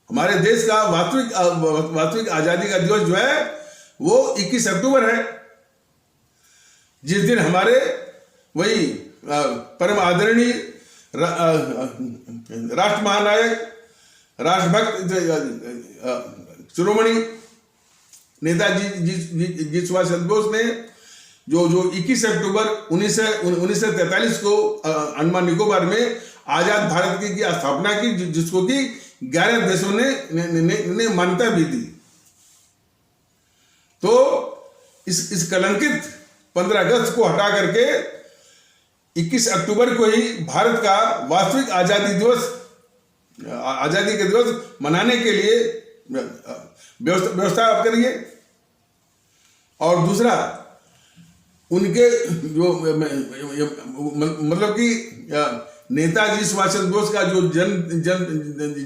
हमारे देश का वास्तविक आजादी का दिवस जो है वो 21 अक्टूबर है, जिस दिन हमारे वही परम आदरणीय राष्ट्र महानायक, राष्ट्रभक्त शिरोमणि नेताजी सुभाष चंद्र बोस ने जो 21 अक्टूबर 1943 को अंडमान निकोबार में आजाद भारत की स्थापना की, जिसको कि 11 देशों ने मान्यता भी दी। तो इस कलंकित 15 अगस्त को हटा करके 21 अक्टूबर को ही भारत का वास्तविक आजादी का दिवस मनाने के लिए व्यवस्था आप करिए। और दूसरा, उनके जो मतलब कि नेताजी सुभाष चंद्र बोस का जो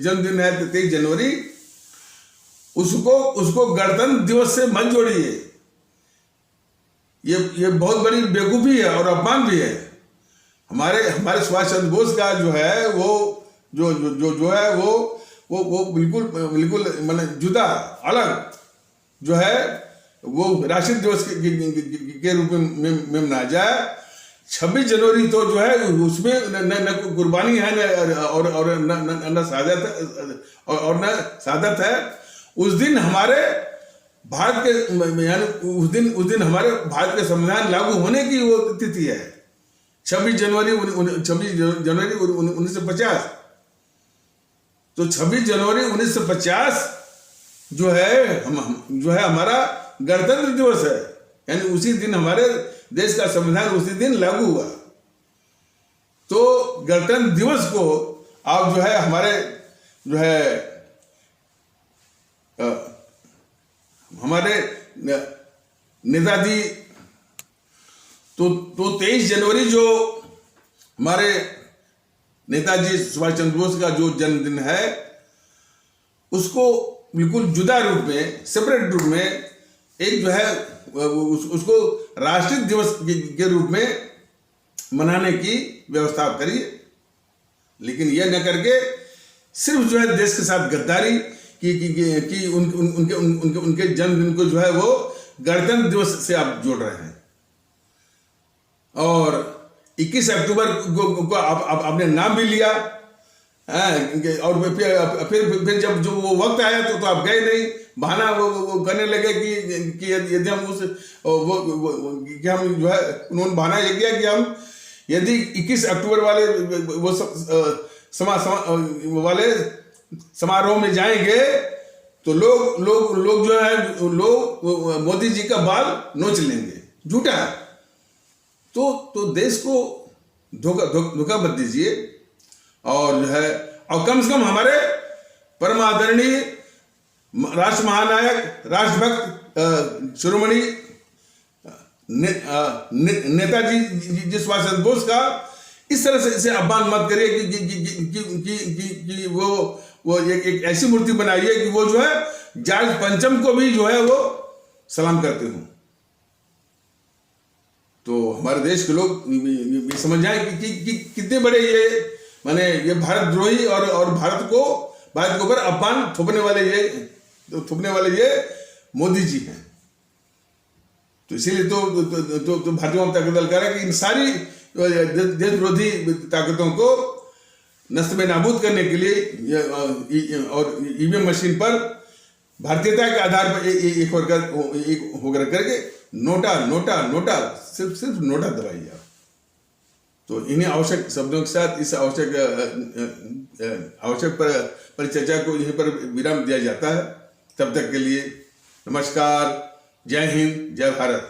जन्मदिन है 23 जनवरी, उसको गणतंत्र दिवस से मत जोड़िए। ये बहुत बड़ी बेवकूफी है और अपमान भी है। हमारे सुभाष चंद्र बोस का जो है वो जो है वो बिल्कुल मतलब जुदा अलग जो है वो राष्ट्रीय दिवस के रूप में मनाया जाए। 26 जनवरी तो जो है उसमें न कुर्बानी है और न शहादत है। उस दिन हमारे भारत के यानी उस दिन हमारे भारत के संविधान लागू होने की वो तिथि है, 26 जनवरी 1950। तो 26 जनवरी 1950 जो है हमारा गणतंत्र दिवस है, यानी उसी दिन हमारे देश का संविधान उसी दिन लागू हुआ। तो गणतंत्र दिवस को आप जो है हमारे जो है हमारे नेताजी तो 23 जनवरी जो हमारे नेताजी सुभाष चंद्र बोस का जो जन्मदिन है, उसको बिल्कुल जुदा रूप में, सेपरेट रूप में एक जो है उसको राष्ट्रीय दिवस के रूप में मनाने की व्यवस्था आप करिए। लेकिन यह न करके सिर्फ जो है देश के साथ गद्दारी कि उनके जन्मदिन को जो है वो गणतंत्र दिवस से आप जोड़ रहे हैं। और 21 अक्टूबर को आपने नाम भी लिया, और फिर जब जो वो वक्त आया तो आप गए नहीं। बहाना वो करने लगे कि यदि हम कि हम जो है, उन्होंने बहाना ये किया कि हम यदि 21 अक्टूबर वाले वो सब वाले समारोह में जाएंगे तो लोग जो है लोग मोदी जी का बाल नोच लेंगे। झूठा है। तो देश को धोखा मत दीजिए। और जो है और कम से कम हमारे परम आदरणीय राष्ट्र महानायक राष्ट्रभक्त शिरोमणि नेताजी जी सुभाष चंद्र बोस का इस तरह से इसे अपमान मत करिए कि वो एक ऐसी मूर्ति बनाइए कि वो जो है जॉर्ज पंचम को भी जो है वो सलाम करते हो। तो हमारे देश के लोग ये समझ जाए कि कितने बड़े ये माने ये भारत द्रोही और भारत के ऊपर अपमान थोपने वाले ये मोदी जी हैं। तो इसीलिए तो भारतीय जनता दल कह रहा है कि इन सारी देश विरोधी ताकतों को नष्ट में नाबूद करने के लिए और ईवीएम मशीन पर भारतीयता के आधार पर एक होकर करके नोटा सिर्फ नोटा दबाइए आप। तो इन्हीं आवश्यक शब्दों के साथ इस आवश्यक परिचर्चा को यहीं पर विराम दिया जाता है। तब तक के लिए नमस्कार, जय हिंद, जय भारत।